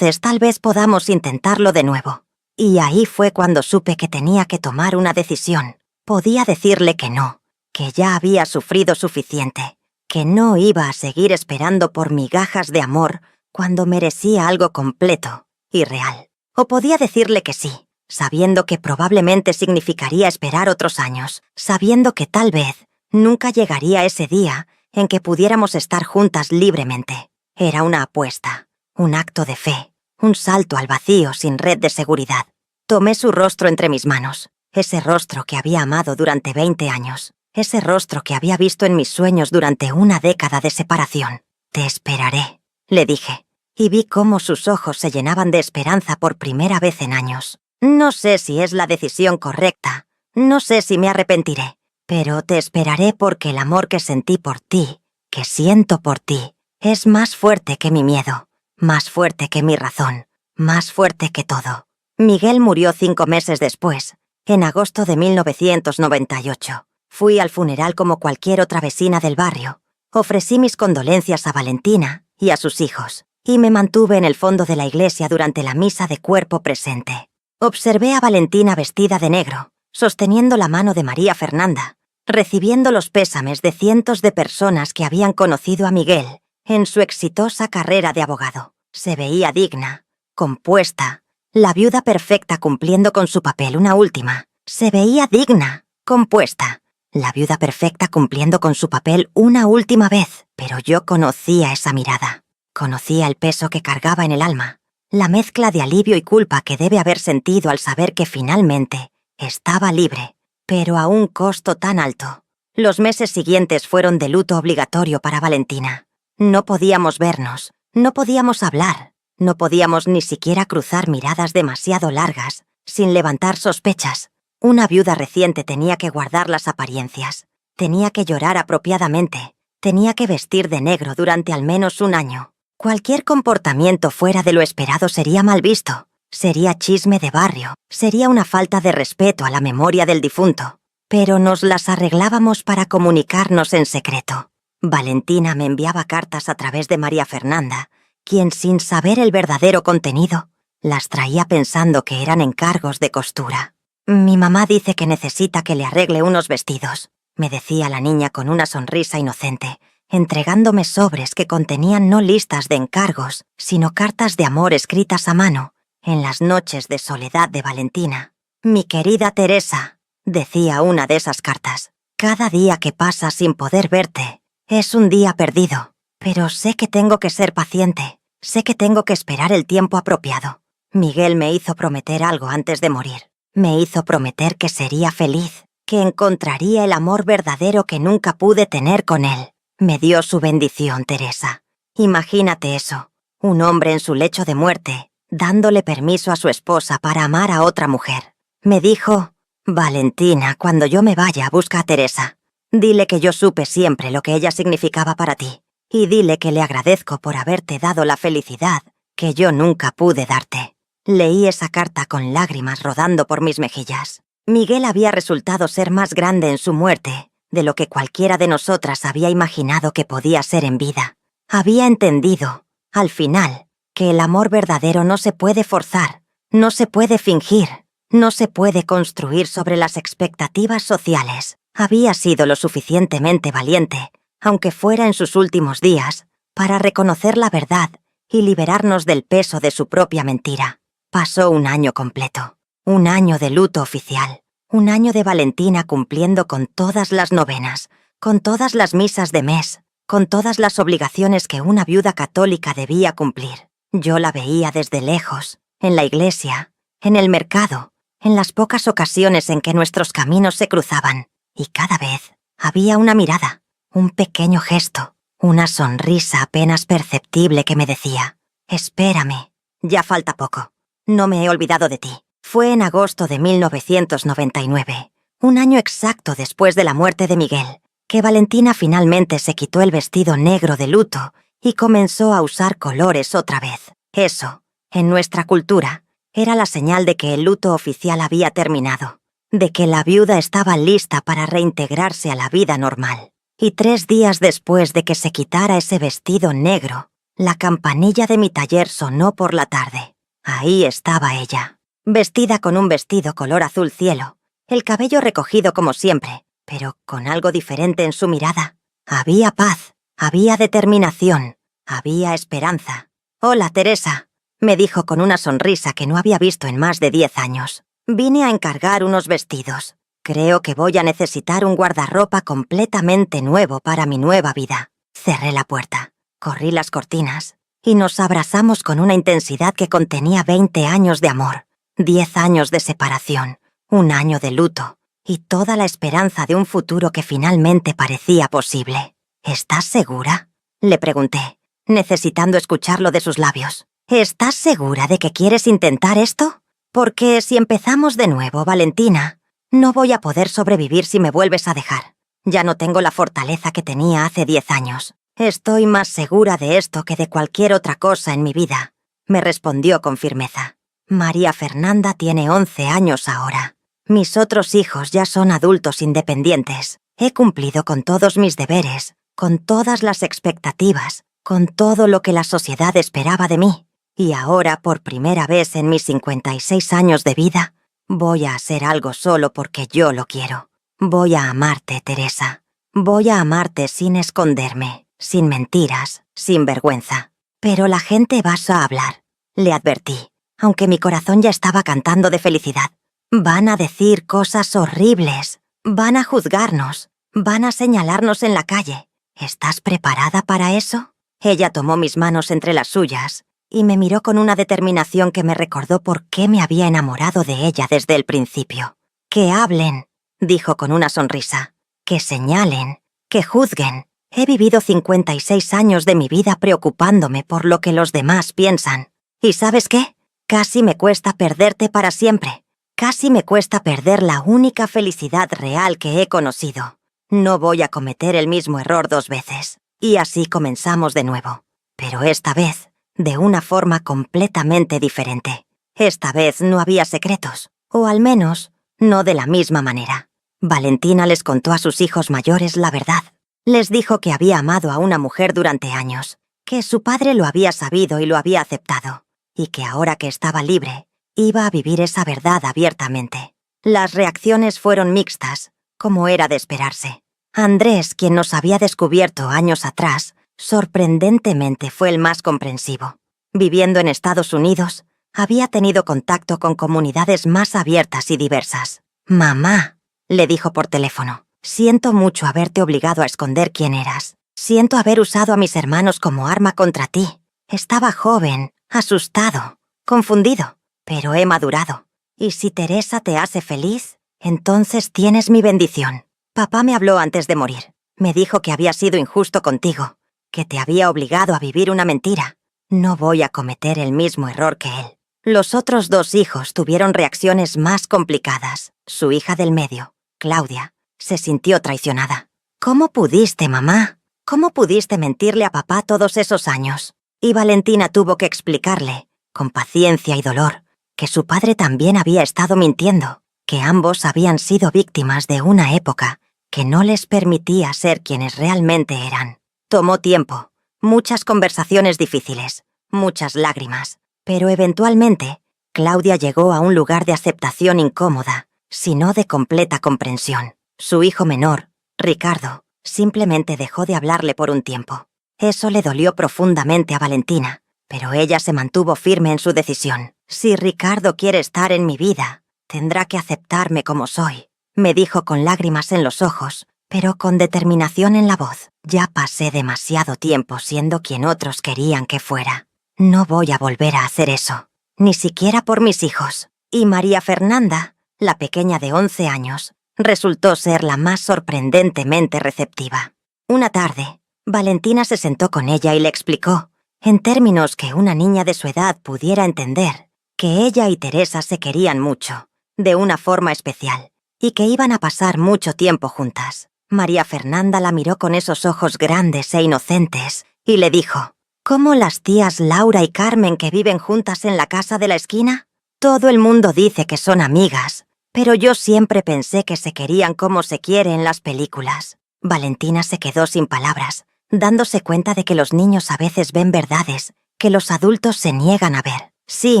tal vez podamos intentarlo de nuevo. Y ahí fue cuando supe que tenía que tomar una decisión. Podía decirle que no, que ya había sufrido suficiente, que no iba a seguir esperando por migajas de amor cuando merecía algo completo y real. O podía decirle que sí, sabiendo que probablemente significaría esperar otros años, sabiendo que tal vez nunca llegaría ese día en que pudiéramos estar juntas libremente. Era una apuesta, un acto de fe, un salto al vacío sin red de seguridad. Tomé su rostro entre mis manos, ese rostro que había amado durante 20 años, ese rostro que había visto en mis sueños durante una década de separación. Te esperaré, le dije, y vi cómo sus ojos se llenaban de esperanza por primera vez en años. No sé si es la decisión correcta, no sé si me arrepentiré, pero te esperaré porque el amor que sentí por ti, que siento por ti, es más fuerte que mi miedo, más fuerte que mi razón, más fuerte que todo. Miguel murió 5 meses después, en agosto de 1998. Fui al funeral como cualquier otra vecina del barrio. Ofrecí mis condolencias a Valentina y a sus hijos, y me mantuve en el fondo de la iglesia durante la misa de cuerpo presente. Observé a Valentina vestida de negro, sosteniendo la mano de María Fernanda, recibiendo los pésames de cientos de personas que habían conocido a Miguel en su exitosa carrera de abogado. Se veía digna, compuesta, la viuda perfecta cumpliendo con su papel una última. Se veía digna, compuesta, la viuda perfecta cumpliendo con su papel una última vez. Pero yo conocía esa mirada, conocía el peso que cargaba en el alma, la mezcla de alivio y culpa que debe haber sentido al saber que finalmente estaba libre, pero a un costo tan alto. Los meses siguientes fueron de luto obligatorio para Valentina. No podíamos vernos, no podíamos hablar, no podíamos ni siquiera cruzar miradas demasiado largas, sin levantar sospechas. Una viuda reciente tenía que guardar las apariencias, tenía que llorar apropiadamente, tenía que vestir de negro durante al menos un año. Cualquier comportamiento fuera de lo esperado sería mal visto, sería chisme de barrio, sería una falta de respeto a la memoria del difunto. Pero nos las arreglábamos para comunicarnos en secreto. Valentina me enviaba cartas a través de María Fernanda, quien sin saber el verdadero contenido, las traía pensando que eran encargos de costura. Mi mamá dice que necesita que le arregle unos vestidos, me decía la niña con una sonrisa inocente, entregándome sobres que contenían no listas de encargos, sino cartas de amor escritas a mano, en las noches de soledad de Valentina. Mi querida Teresa, decía una de esas cartas, cada día que pasa sin poder verte es un día perdido, pero sé que tengo que ser paciente, sé que tengo que esperar el tiempo apropiado. Miguel me hizo prometer algo antes de morir. Me hizo prometer que sería feliz, que encontraría el amor verdadero que nunca pude tener con él. Me dio su bendición, Teresa. Imagínate eso, un hombre en su lecho de muerte, dándole permiso a su esposa para amar a otra mujer. Me dijo: Valentina, cuando yo me vaya, busca a Teresa. Dile que yo supe siempre lo que ella significaba para ti, y dile que le agradezco por haberte dado la felicidad que yo nunca pude darte. Leí esa carta con lágrimas rodando por mis mejillas. Miguel había resultado ser más grande en su muerte de lo que cualquiera de nosotras había imaginado que podía ser en vida. Había entendido, al final, que el amor verdadero no se puede forzar, no se puede fingir, no se puede construir sobre las expectativas sociales. Había sido lo suficientemente valiente, aunque fuera en sus últimos días, para reconocer la verdad y liberarnos del peso de su propia mentira. Pasó un año completo, un año de luto oficial, un año de Valentina cumpliendo con todas las novenas, con todas las misas de mes, con todas las obligaciones que una viuda católica debía cumplir. Yo la veía desde lejos, en la iglesia, en el mercado, en las pocas ocasiones en que nuestros caminos se cruzaban, y cada vez había una mirada, un pequeño gesto, una sonrisa apenas perceptible que me decía: «Espérame, ya falta poco. No me he olvidado de ti». Fue en agosto de 1999, un año exacto después de la muerte de Miguel, que Valentina finalmente se quitó el vestido negro de luto y comenzó a usar colores otra vez. Eso, en nuestra cultura, era la señal de que el luto oficial había terminado, de que la viuda estaba lista para reintegrarse a la vida normal. Y 3 días después de que se quitara ese vestido negro, la campanilla de mi taller sonó por la tarde. Ahí estaba ella, vestida con un vestido color azul cielo, el cabello recogido como siempre, pero con algo diferente en su mirada. Había paz, había determinación, había esperanza. «Hola, Teresa», me dijo con una sonrisa que no había visto en más de 10 años. «Vine a encargar unos vestidos. Creo que voy a necesitar un guardarropa completamente nuevo para mi nueva vida». Cerré la puerta, corrí las cortinas y nos abrazamos con una intensidad que contenía 20 años de amor, 10 años de separación, un año de luto y toda la esperanza de un futuro que finalmente parecía posible. «¿Estás segura?», le pregunté, necesitando escucharlo de sus labios. «¿Estás segura de que quieres intentar esto? Porque si empezamos de nuevo, Valentina, no voy a poder sobrevivir si me vuelves a dejar. Ya no tengo la fortaleza que tenía hace 10 años. Estoy más segura de esto que de cualquier otra cosa en mi vida», me respondió con firmeza. «María Fernanda tiene 11 años ahora. Mis otros hijos ya son adultos independientes. He cumplido con todos mis deberes, con todas las expectativas, con todo lo que la sociedad esperaba de mí. Y ahora, por primera vez en mis 56 años de vida, voy a hacer algo solo porque yo lo quiero. Voy a amarte, Teresa. Voy a amarte sin esconderme, sin mentiras, sin vergüenza. Pero la gente va a hablar», le advertí, aunque mi corazón ya estaba cantando de felicidad. «Van a decir cosas horribles, van a juzgarnos, van a señalarnos en la calle. ¿Estás preparada para eso?». Ella tomó mis manos entre las suyas y me miró con una determinación que me recordó por qué me había enamorado de ella desde el principio. «Que hablen», dijo con una sonrisa, «que señalen, que juzguen. He vivido 56 años de mi vida preocupándome por lo que los demás piensan. ¿Y sabes qué? Casi me cuesta perderte para siempre. Casi me cuesta perder la única felicidad real que he conocido. No voy a cometer el mismo error 2 veces». Y así comenzamos de nuevo. Pero esta vez, de una forma completamente diferente. Esta vez no había secretos, o al menos, no de la misma manera. Valentina les contó a sus hijos mayores la verdad. Les dijo que había amado a una mujer durante años, que su padre lo había sabido y lo había aceptado, y que ahora que estaba libre, iba a vivir esa verdad abiertamente. Las reacciones fueron mixtas, como era de esperarse. Andrés, quien nos había descubierto años atrás, sorprendentemente fue el más comprensivo. Viviendo en Estados Unidos, había tenido contacto con comunidades más abiertas y diversas. «Mamá», le dijo por teléfono, «siento mucho haberte obligado a esconder quién eras. Siento haber usado a mis hermanos como arma contra ti. Estaba joven, asustado, confundido, pero he madurado. Y si Teresa te hace feliz, entonces tienes mi bendición. Papá me habló antes de morir. Me dijo que había sido injusto contigo, que te había obligado a vivir una mentira. No voy a cometer el mismo error que él». Los otros 2 hijos tuvieron reacciones más complicadas. Su hija del medio, Claudia, se sintió traicionada. «¿Cómo pudiste, mamá?», ¿Cómo pudiste mentirle a papá todos esos años? Y Valentina tuvo que explicarle, con paciencia y dolor, que su padre también había estado mintiendo, que ambos habían sido víctimas de una época que no les permitía ser quienes realmente eran. Tomó tiempo, muchas conversaciones difíciles, muchas lágrimas, pero eventualmente Claudia llegó a un lugar de aceptación incómoda, sino de completa comprensión. Su hijo menor, Ricardo, simplemente dejó de hablarle por un tiempo. Eso le dolió profundamente a Valentina, pero ella se mantuvo firme en su decisión. Si Ricardo quiere estar en mi vida, tendrá que aceptarme como soy, me dijo con lágrimas en los ojos, pero con determinación en la voz. Ya pasé demasiado tiempo siendo quien otros querían que fuera. No voy a volver a hacer eso, ni siquiera por mis hijos. Y María Fernanda, la pequeña de 11 años, resultó ser la más sorprendentemente receptiva. Una tarde, Valentina se sentó con ella y le explicó, en términos que una niña de su edad pudiera entender, que ella y Teresa se querían mucho, de una forma especial, y que iban a pasar mucho tiempo juntas. María Fernanda la miró con esos ojos grandes e inocentes y le dijo, ¿cómo las tías Laura y Carmen que viven juntas en la casa de la esquina? Todo el mundo dice que son amigas, pero yo siempre pensé que se querían como se quiere en las películas. Valentina se quedó sin palabras, dándose cuenta de que los niños a veces ven verdades que los adultos se niegan a ver. Sí,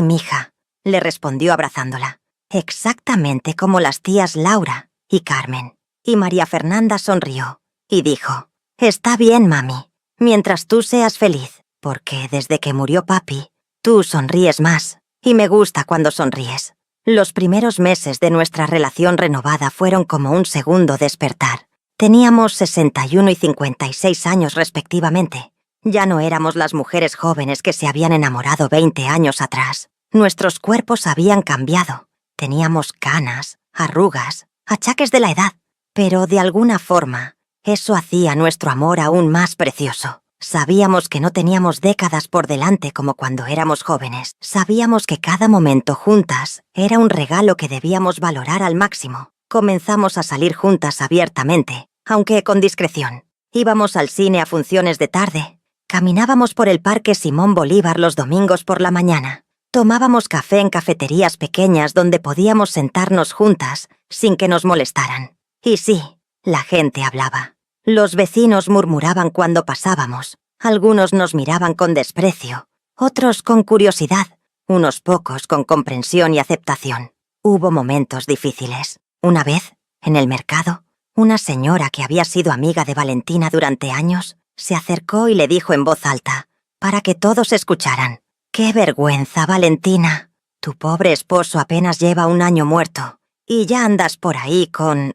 mija, le respondió abrazándola, exactamente como las tías Laura y Carmen. Y María Fernanda sonrió y dijo, está bien, mami, mientras tú seas feliz, porque desde que murió papi, tú sonríes más, y me gusta cuando sonríes. Los primeros meses de nuestra relación renovada fueron como un segundo despertar. Teníamos 61 y 56 años respectivamente. Ya no éramos las mujeres jóvenes que se habían enamorado 20 años atrás. Nuestros cuerpos habían cambiado. Teníamos canas, arrugas, achaques de la edad. Pero de alguna forma, eso hacía nuestro amor aún más precioso. Sabíamos que no teníamos décadas por delante como cuando éramos jóvenes. Sabíamos que cada momento juntas era un regalo que debíamos valorar al máximo. Comenzamos a salir juntas abiertamente, aunque con discreción. Íbamos al cine a funciones de tarde. Caminábamos por el Parque Simón Bolívar los domingos por la mañana. Tomábamos café en cafeterías pequeñas donde podíamos sentarnos juntas sin que nos molestaran. Y sí, la gente hablaba. Los vecinos murmuraban cuando pasábamos. Algunos nos miraban con desprecio, otros con curiosidad, unos pocos con comprensión y aceptación. Hubo momentos difíciles. Una vez, en el mercado, una señora que había sido amiga de Valentina durante años, se acercó y le dijo en voz alta, para que todos escucharan, «¡Qué vergüenza, Valentina! Tu pobre esposo apenas lleva 1 año muerto, y ya andas por ahí con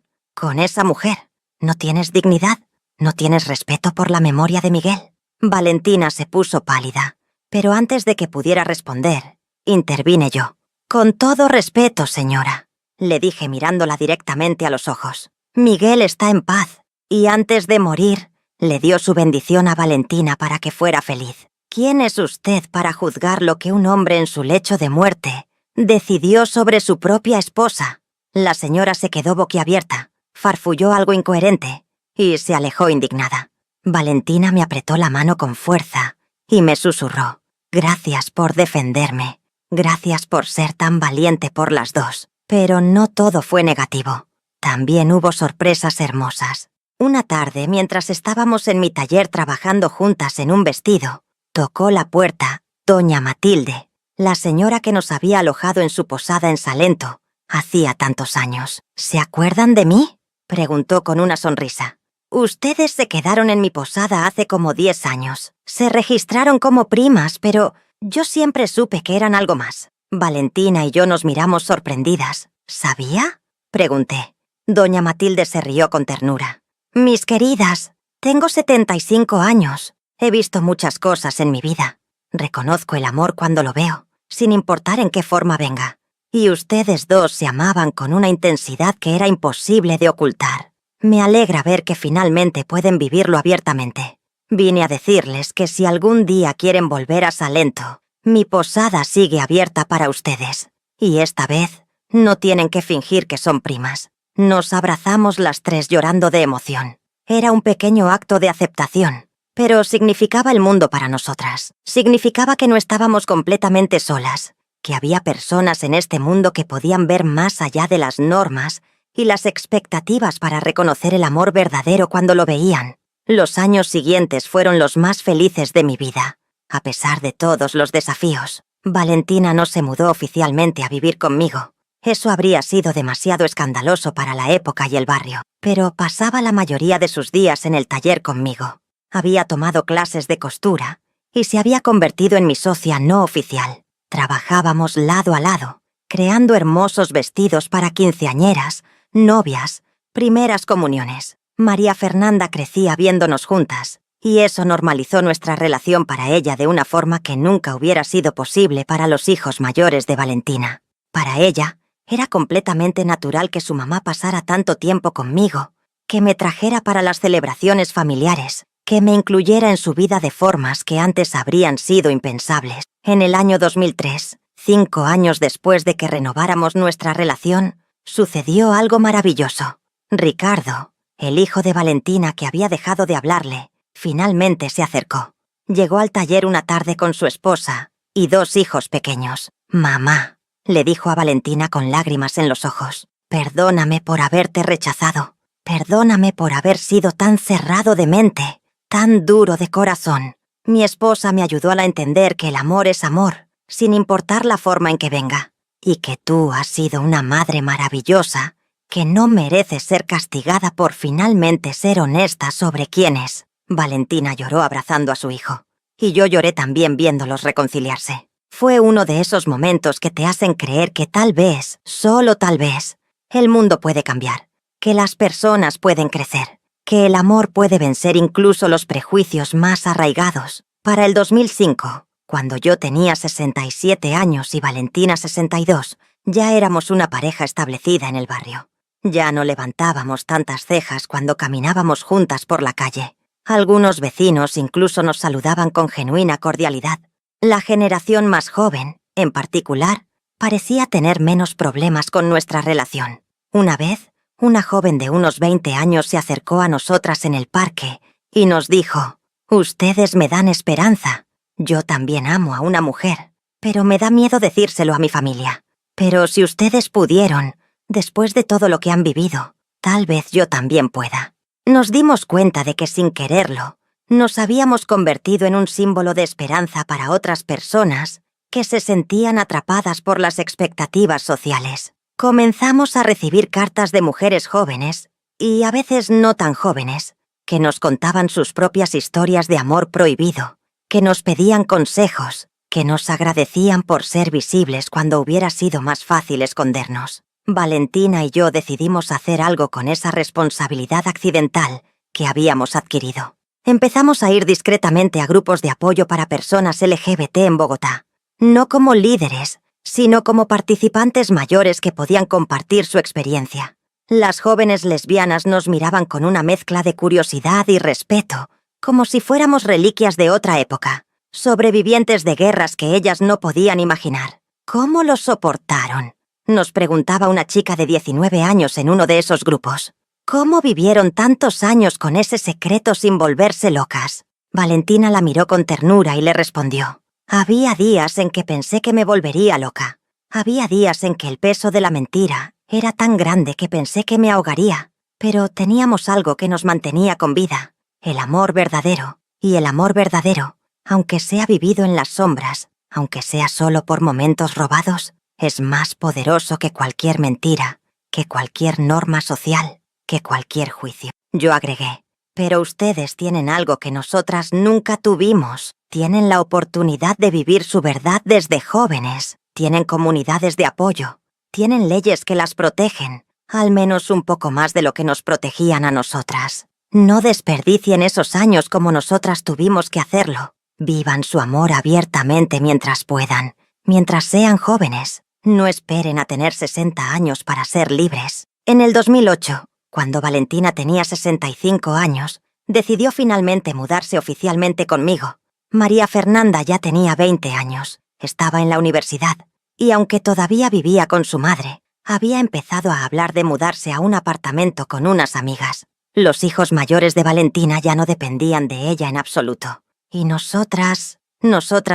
esa mujer. ¿No tienes dignidad? ¿No tienes respeto por la memoria de Miguel?» Valentina se puso pálida, pero antes de que pudiera responder, intervine yo. «Con todo respeto, señora», le dije mirándola directamente a los ojos. «Miguel está en paz, y antes de morir, le dio su bendición a Valentina para que fuera feliz. ¿Quién es usted para juzgar lo que un hombre en su lecho de muerte decidió sobre su propia esposa?» La señora se quedó boquiabierta, farfulló algo incoherente y se alejó indignada. Valentina me apretó la mano con fuerza y me susurró, «Gracias por defenderme, gracias por ser tan valiente por las dos». Pero no todo fue negativo. También hubo sorpresas hermosas. Una tarde, mientras estábamos en mi taller trabajando juntas en un vestido, tocó la puerta doña Matilde, la señora que nos había alojado en su posada en Salento hacía tantos años. «¿Se acuerdan de mí?», preguntó con una sonrisa. «Ustedes se quedaron en mi posada hace como 10 años. Se registraron como primas, pero yo siempre supe que eran algo más». Valentina y yo nos miramos sorprendidas. «¿Sabía?», pregunté. Doña Matilde se rió con ternura. «Mis queridas, tengo 75 años. He visto muchas cosas en mi vida. Reconozco el amor cuando lo veo, sin importar en qué forma venga. Y ustedes dos se amaban con una intensidad que era imposible de ocultar. Me alegra ver que finalmente pueden vivirlo abiertamente. Vine a decirles que si algún día quieren volver a Salento, mi posada sigue abierta para ustedes. Y esta vez, no tienen que fingir que son primas». Nos abrazamos las tres llorando de emoción. Era un pequeño acto de aceptación, pero significaba el mundo para nosotras. Significaba que no estábamos completamente solas, que había personas en este mundo que podían ver más allá de las normas y las expectativas para reconocer el amor verdadero cuando lo veían. Los años siguientes fueron los más felices de mi vida. A pesar de todos los desafíos, Valentina no se mudó oficialmente a vivir conmigo. Eso habría sido demasiado escandaloso para la época y el barrio, pero pasaba la mayoría de sus días en el taller conmigo. Había tomado clases de costura y se había convertido en mi socia no oficial. Trabajábamos lado a lado, creando hermosos vestidos para quinceañeras, novias, primeras comuniones. María Fernanda crecía viéndonos juntas, y eso normalizó nuestra relación para ella de una forma que nunca hubiera sido posible para los hijos mayores de Valentina. Para ella, era completamente natural que su mamá pasara tanto tiempo conmigo, que me trajera para las celebraciones familiares, que me incluyera en su vida de formas que antes habrían sido impensables. En el año 2003, 5 años después de que renováramos nuestra relación, sucedió algo maravilloso. Ricardo, el hijo de Valentina que había dejado de hablarle, finalmente se acercó. Llegó al taller una tarde con su esposa y 2 hijos pequeños. «Mamá», le dijo a Valentina con lágrimas en los ojos, «perdóname por haberte rechazado. Perdóname por haber sido tan cerrado de mente, tan duro de corazón. Mi esposa me ayudó a entender que el amor es amor, sin importar la forma en que venga, y que tú has sido una madre maravillosa, que no mereces ser castigada por finalmente ser honesta sobre quién es». Valentina lloró abrazando a su hijo, y yo lloré también viéndolos reconciliarse. Fue uno de esos momentos que te hacen creer que tal vez, solo tal vez, el mundo puede cambiar, que las personas pueden crecer, que el amor puede vencer incluso los prejuicios más arraigados. Para el 2005, cuando yo tenía 67 años y Valentina 62, ya éramos una pareja establecida en el barrio. Ya no levantábamos tantas cejas cuando caminábamos juntas por la calle. Algunos vecinos incluso nos saludaban con genuina cordialidad. La generación más joven, en particular, parecía tener menos problemas con nuestra relación. Una vez, una joven de unos 20 años se acercó a nosotras en el parque y nos dijo: «Ustedes me dan esperanza. Yo también amo a una mujer, pero me da miedo decírselo a mi familia. Pero si ustedes pudieron, después de todo lo que han vivido, tal vez yo también pueda». Nos dimos cuenta de que sin quererlo, nos habíamos convertido en un símbolo de esperanza para otras personas que se sentían atrapadas por las expectativas sociales. Comenzamos a recibir cartas de mujeres jóvenes, y a veces no tan jóvenes, que nos contaban sus propias historias de amor prohibido, que nos pedían consejos, que nos agradecían por ser visibles cuando hubiera sido más fácil escondernos. Valentina y yo decidimos hacer algo con esa responsabilidad accidental que habíamos adquirido. Empezamos a ir discretamente a grupos de apoyo para personas LGBT en Bogotá, no como líderes, sino como participantes mayores que podían compartir su experiencia. Las jóvenes lesbianas nos miraban con una mezcla de curiosidad y respeto, como si fuéramos reliquias de otra época, sobrevivientes de guerras que ellas no podían imaginar. ¿Cómo lo soportaron?, nos preguntaba una chica de 19 años en uno de esos grupos. ¿Cómo vivieron tantos años con ese secreto sin volverse locas? Valentina la miró con ternura y le respondió: «Había días en que pensé que me volvería loca. Había días en que el peso de la mentira era tan grande que pensé que me ahogaría. Pero teníamos algo que nos mantenía con vida, el amor verdadero. Y el amor verdadero, aunque sea vivido en las sombras, aunque sea solo por momentos robados, es más poderoso que cualquier mentira, que cualquier norma social, que cualquier juicio». Yo agregué: «Pero ustedes tienen algo que nosotras nunca tuvimos. Tienen la oportunidad de vivir su verdad desde jóvenes. Tienen comunidades de apoyo. Tienen leyes que las protegen, al menos un poco más de lo que nos protegían a nosotras. No desperdicien esos años como nosotras tuvimos que hacerlo. Vivan su amor abiertamente mientras puedan, mientras sean jóvenes. No esperen a tener 60 años para ser libres». En el 2008, cuando Valentina tenía 65 años, decidió finalmente mudarse oficialmente conmigo. María Fernanda ya tenía 20 años, estaba en la universidad, y aunque todavía vivía con su madre, había empezado a hablar de mudarse a un apartamento con unas amigas. Los hijos mayores de Valentina ya no dependían de ella en absoluto. Y nosotras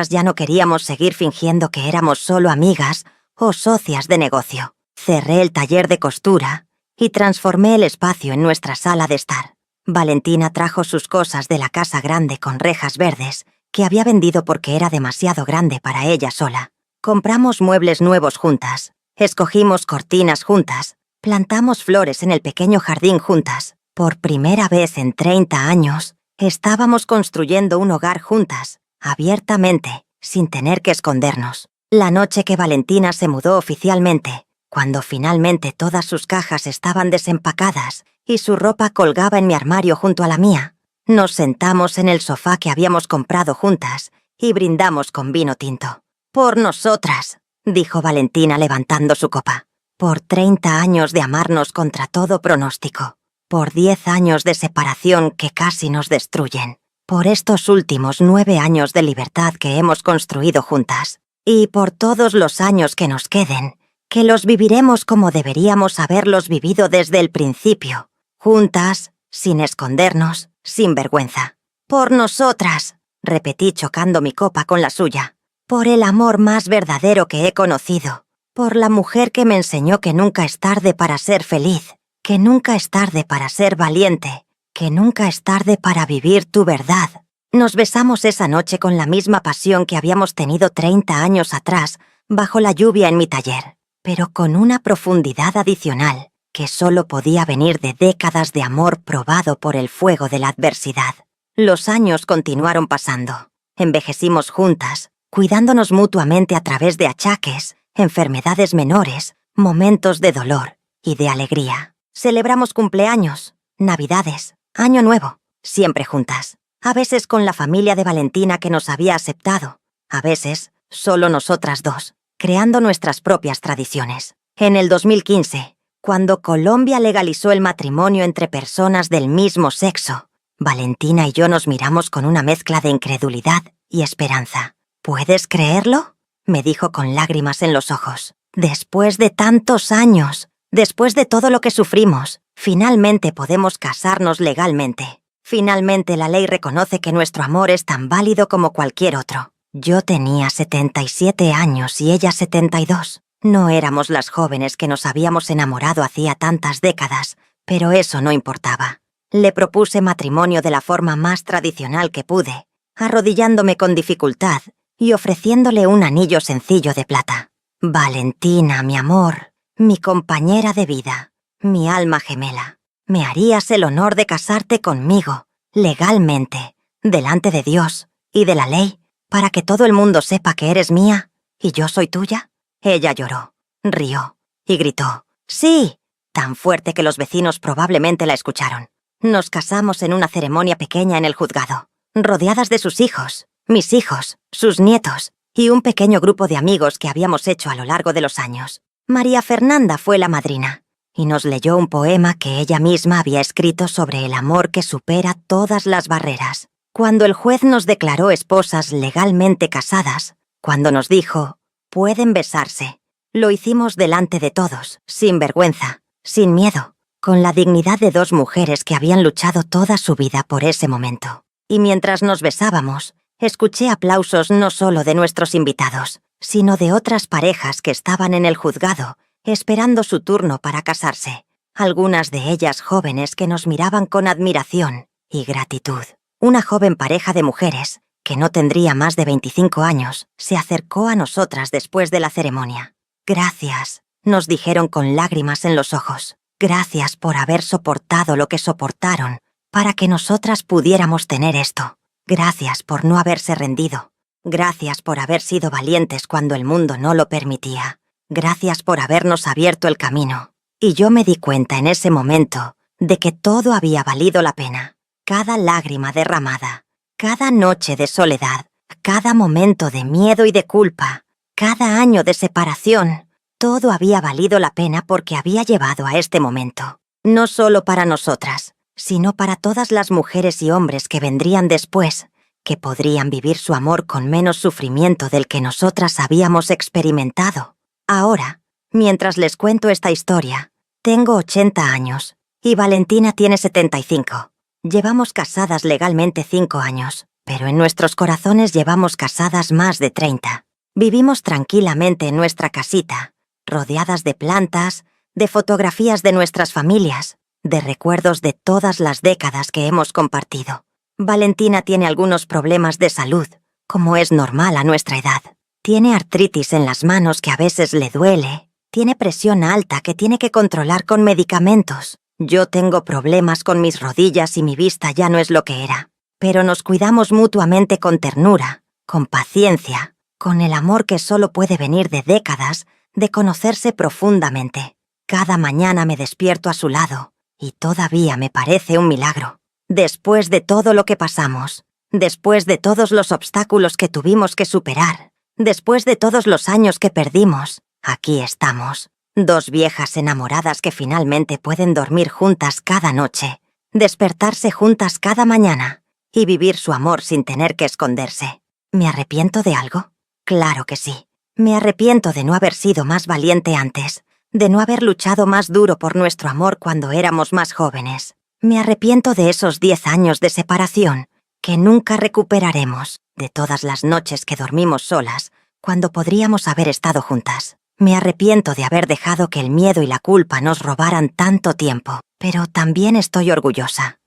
ya no queríamos seguir fingiendo que éramos solo amigas o socias de negocio. Cerré el taller de costura y transformé el espacio en nuestra sala de estar. Valentina trajo sus cosas de la casa grande con rejas verdes, que había vendido porque era demasiado grande para ella sola. Compramos muebles nuevos juntas, escogimos cortinas juntas, plantamos flores en el pequeño jardín juntas. Por primera vez en 30 años, estábamos construyendo un hogar juntas, abiertamente, sin tener que escondernos. La noche que Valentina se mudó oficialmente, cuando finalmente todas sus cajas estaban desempacadas y su ropa colgaba en mi armario junto a la mía, nos sentamos en el sofá que habíamos comprado juntas y brindamos con vino tinto. «Por nosotras», dijo Valentina levantando su copa. «Por 30 años de amarnos contra todo pronóstico. Por 10 años de separación que casi nos destruyen. Por estos últimos 9 años de libertad que hemos construido juntas. Y por todos los años que nos queden, que los viviremos como deberíamos haberlos vivido desde el principio. Juntas, sin escondernos, sin vergüenza. Por nosotras», repetí chocando mi copa con la suya. «Por el amor más verdadero que he conocido. Por la mujer que me enseñó que nunca es tarde para ser feliz. Que nunca es tarde para ser valiente, que nunca es tarde para vivir tu verdad». Nos besamos esa noche con la misma pasión que habíamos tenido 30 años atrás, bajo la lluvia en mi taller, pero con una profundidad adicional que solo podía venir de décadas de amor probado por el fuego de la adversidad. Los años continuaron pasando. Envejecimos juntas, cuidándonos mutuamente a través de achaques, enfermedades menores, momentos de dolor y de alegría. Celebramos cumpleaños, navidades, año nuevo, siempre juntas. A veces con la familia de Valentina que nos había aceptado. A veces, solo nosotras dos, creando nuestras propias tradiciones. En el 2015, cuando Colombia legalizó el matrimonio entre personas del mismo sexo, Valentina y yo nos miramos con una mezcla de incredulidad y esperanza. «¿Puedes creerlo?», me dijo con lágrimas en los ojos. «Después de tantos años, después de todo lo que sufrimos, finalmente podemos casarnos legalmente. Finalmente la ley reconoce que nuestro amor es tan válido como cualquier otro». Yo tenía 77 años y ella 72. No éramos las jóvenes que nos habíamos enamorado hacía tantas décadas, pero eso no importaba. Le propuse matrimonio de la forma más tradicional que pude, arrodillándome con dificultad y ofreciéndole un anillo sencillo de plata. «Valentina, mi amor, mi compañera de vida, mi alma gemela, me harías el honor de casarte conmigo, legalmente, delante de Dios y de la ley, para que todo el mundo sepa que eres mía y yo soy tuya». Ella lloró, rió y gritó «¡Sí!», tan fuerte que los vecinos probablemente la escucharon. Nos casamos en una ceremonia pequeña en el juzgado, rodeadas de sus hijos, mis hijos, sus nietos y un pequeño grupo de amigos que habíamos hecho a lo largo de los años. María Fernanda fue la madrina y nos leyó un poema que ella misma había escrito sobre el amor que supera todas las barreras. Cuando el juez nos declaró esposas legalmente casadas, cuando nos dijo «pueden besarse», lo hicimos delante de todos, sin vergüenza, sin miedo, con la dignidad de dos mujeres que habían luchado toda su vida por ese momento. Y mientras nos besábamos, escuché aplausos no solo de nuestros invitados, sino de otras parejas que estaban en el juzgado, esperando su turno para casarse, algunas de ellas jóvenes que nos miraban con admiración y gratitud. Una joven pareja de mujeres, que no tendría más de 25 años, se acercó a nosotras después de la ceremonia. «Gracias», nos dijeron con lágrimas en los ojos. «Gracias por haber soportado lo que soportaron para que nosotras pudiéramos tener esto. Gracias por no haberse rendido. Gracias por haber sido valientes cuando el mundo no lo permitía. Gracias por habernos abierto el camino». Y yo me di cuenta en ese momento de que todo había valido la pena. Cada lágrima derramada, cada noche de soledad, cada momento de miedo y de culpa, cada año de separación, todo había valido la pena porque había llevado a este momento. No solo para nosotras, sino para todas las mujeres y hombres que vendrían después, que podrían vivir su amor con menos sufrimiento del que nosotras habíamos experimentado. Ahora, mientras les cuento esta historia, tengo 80 años y Valentina tiene 75. Llevamos casadas legalmente 5 años, pero en nuestros corazones llevamos casadas más de 30. Vivimos tranquilamente en nuestra casita, rodeadas de plantas, de fotografías de nuestras familias, de recuerdos de todas las décadas que hemos compartido. Valentina tiene algunos problemas de salud, como es normal a nuestra edad. Tiene artritis en las manos que a veces le duele, tiene presión alta que tiene que controlar con medicamentos. Yo tengo problemas con mis rodillas y mi vista ya no es lo que era. Pero nos cuidamos mutuamente con ternura, con paciencia, con el amor que solo puede venir de décadas de conocerse profundamente. Cada mañana me despierto a su lado, y todavía me parece un milagro. Después de todo lo que pasamos, después de todos los obstáculos que tuvimos que superar, después de todos los años que perdimos, aquí estamos. 2 viejas enamoradas que finalmente pueden dormir juntas cada noche, despertarse juntas cada mañana y vivir su amor sin tener que esconderse. ¿Me arrepiento de algo? Claro que sí. Me arrepiento de no haber sido más valiente antes, de no haber luchado más duro por nuestro amor cuando éramos más jóvenes. Me arrepiento de esos 10 años de separación que nunca recuperaremos, de todas las noches que dormimos solas cuando podríamos haber estado juntas. Me arrepiento de haber dejado que el miedo y la culpa nos robaran tanto tiempo, pero también estoy orgullosa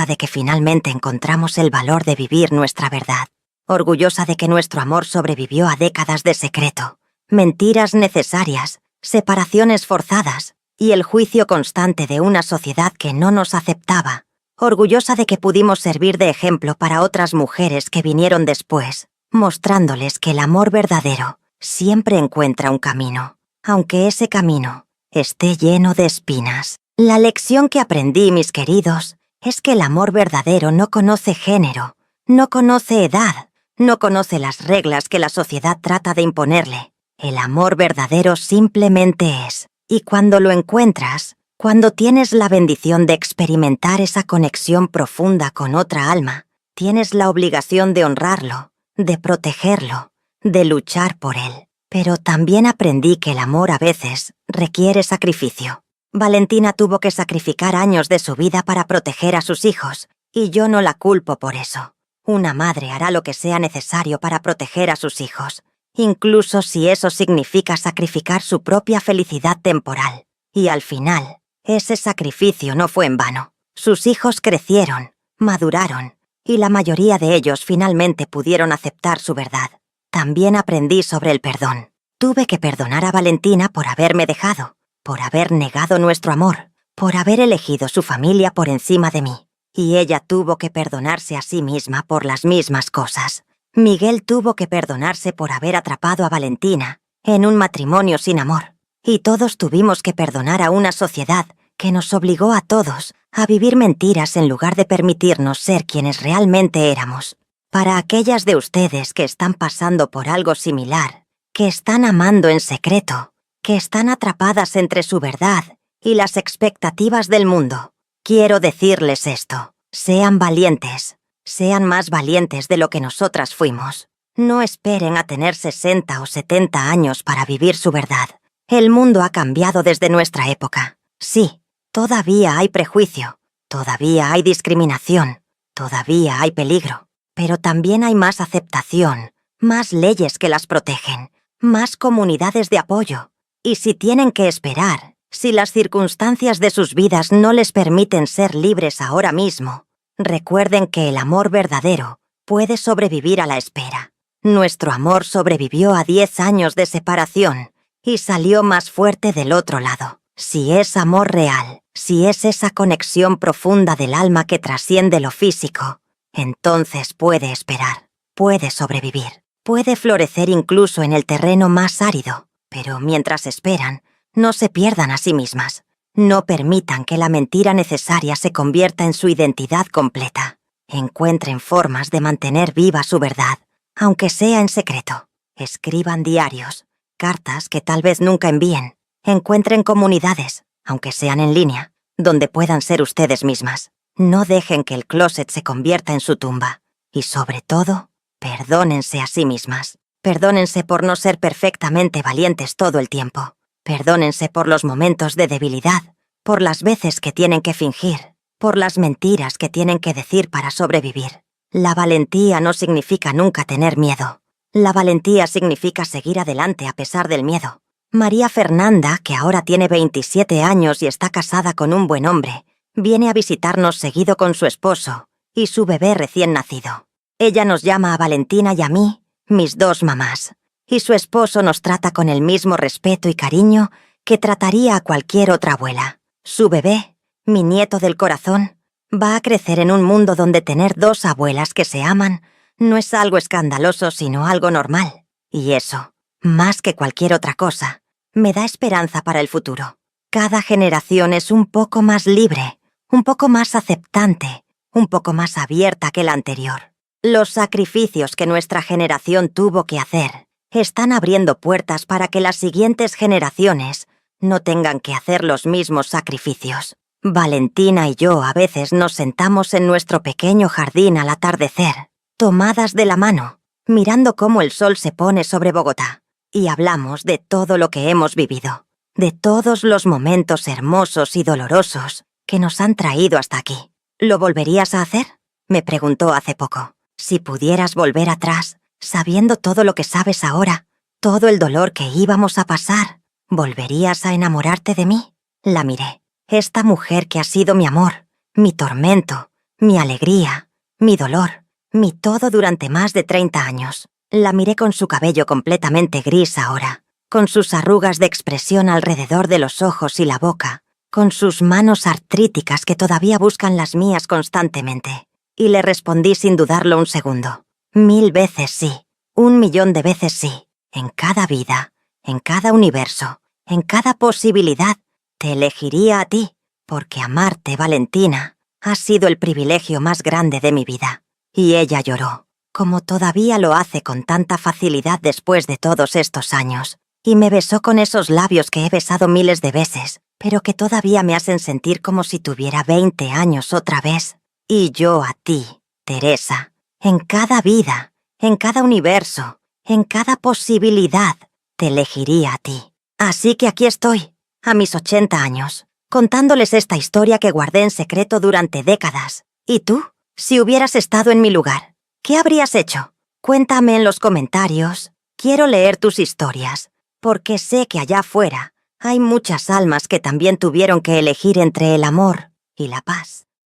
de que finalmente encontramos el valor de vivir nuestra verdad, orgullosa de que nuestro amor sobrevivió a décadas de secreto, mentiras necesarias, separaciones forzadas y el juicio constante de una sociedad que no nos aceptaba, orgullosa de que pudimos servir de ejemplo para otras mujeres que vinieron después, mostrándoles que el amor verdadero siempre encuentra un camino, aunque ese camino esté lleno de espinas. La lección que aprendí, mis queridos, es que el amor verdadero no conoce género, no conoce edad, no conoce las reglas que la sociedad trata de imponerle. El amor verdadero simplemente es, y cuando lo encuentras, cuando tienes la bendición de experimentar esa conexión profunda con otra alma, tienes la obligación de honrarlo, de protegerlo, de luchar por él. Pero también aprendí que el amor a veces requiere sacrificio. Valentina tuvo que sacrificar años de su vida para proteger a sus hijos, y yo no la culpo por eso. Una madre hará lo que sea necesario para proteger a sus hijos, incluso si eso significa sacrificar su propia felicidad temporal. Y al final, ese sacrificio no fue en vano. Sus hijos crecieron, maduraron, y la mayoría de ellos finalmente pudieron aceptar su verdad. También aprendí sobre el perdón. Tuve que perdonar a Valentina por haberme dejado, por haber negado nuestro amor, por haber elegido su familia por encima de mí. Y ella tuvo que perdonarse a sí misma por las mismas cosas. Miguel tuvo que perdonarse por haber atrapado a Valentina en un matrimonio sin amor. Y todos tuvimos que perdonar a una sociedad que nos obligó a todos a vivir mentiras en lugar de permitirnos ser quienes realmente éramos. Para aquellas de ustedes que están pasando por algo similar, que están amando en secreto, que están atrapadas entre su verdad y las expectativas del mundo, quiero decirles esto: sean valientes, sean más valientes de lo que nosotras fuimos. No esperen a tener 60 o 70 años para vivir su verdad. El mundo ha cambiado desde nuestra época. Sí, todavía hay prejuicio, todavía hay discriminación, todavía hay peligro. Pero también hay más aceptación, más leyes que las protegen, más comunidades de apoyo. Y si tienen que esperar, si las circunstancias de sus vidas no les permiten ser libres ahora mismo, recuerden que el amor verdadero puede sobrevivir a la espera. Nuestro amor sobrevivió a 10 años de separación y salió más fuerte del otro lado. Si es amor real, si es esa conexión profunda del alma que trasciende lo físico, entonces puede esperar, puede sobrevivir, puede florecer incluso en el terreno más árido. Pero mientras esperan, no se pierdan a sí mismas. No permitan que la mentira necesaria se convierta en su identidad completa. Encuentren formas de mantener viva su verdad, aunque sea en secreto. Escriban diarios, cartas que tal vez nunca envíen. Encuentren comunidades, aunque sean en línea, donde puedan ser ustedes mismas. No dejen que el closet se convierta en su tumba. Y sobre todo, perdónense a sí mismas. Perdónense por no ser perfectamente valientes todo el tiempo. Perdónense por los momentos de debilidad, por las veces que tienen que fingir, por las mentiras que tienen que decir para sobrevivir. La valentía no significa nunca tener miedo. La valentía significa seguir adelante a pesar del miedo. María Fernanda, que ahora tiene 27 años y está casada con un buen hombre, viene a visitarnos seguido con su esposo y su bebé recién nacido. Ella nos llama a Valentina y a mí, mis dos mamás, y su esposo nos trata con el mismo respeto y cariño que trataría a cualquier otra abuela. Su bebé, mi nieto del corazón, va a crecer en un mundo donde tener dos abuelas que se aman no es algo escandaloso sino algo normal. Y eso, más que cualquier otra cosa, me da esperanza para el futuro. Cada generación es un poco más libre, un poco más aceptante, un poco más abierta que la anterior. Los sacrificios que nuestra generación tuvo que hacer están abriendo puertas para que las siguientes generaciones no tengan que hacer los mismos sacrificios. Valentina y yo a veces nos sentamos en nuestro pequeño jardín al atardecer, tomadas de la mano, mirando cómo el sol se pone sobre Bogotá, y hablamos de todo lo que hemos vivido, de todos los momentos hermosos y dolorosos que nos han traído hasta aquí. ¿Lo volverías a hacer?, me preguntó hace poco. Si pudieras volver atrás, sabiendo todo lo que sabes ahora, todo el dolor que íbamos a pasar, ¿volverías a enamorarte de mí? La miré. Esta mujer que ha sido mi amor, mi tormento, mi alegría, mi dolor, mi todo durante más de 30 años. La miré con su cabello completamente gris ahora, con sus arrugas de expresión alrededor de los ojos y la boca, con sus manos artríticas que todavía buscan las mías constantemente. Y le respondí sin dudarlo un segundo. 1000 veces sí, 1.000.000 de veces sí. En cada vida, en cada universo, en cada posibilidad, te elegiría a ti, porque amarte, Valentina, ha sido el privilegio más grande de mi vida. Y ella lloró, como todavía lo hace con tanta facilidad después de todos estos años, y me besó con esos labios que he besado miles de veces, pero que todavía me hacen sentir como si tuviera 20 años otra vez. Y yo a ti, Teresa, en cada vida, en cada universo, en cada posibilidad, te elegiría a ti. Así que aquí estoy, a mis 80 años, contándoles esta historia que guardé en secreto durante décadas. ¿Y tú? Si hubieras estado en mi lugar, ¿qué habrías hecho? Cuéntame en los comentarios. Quiero leer tus historias, porque sé que allá afuera hay muchas almas que también tuvieron que elegir entre el amor y la paz.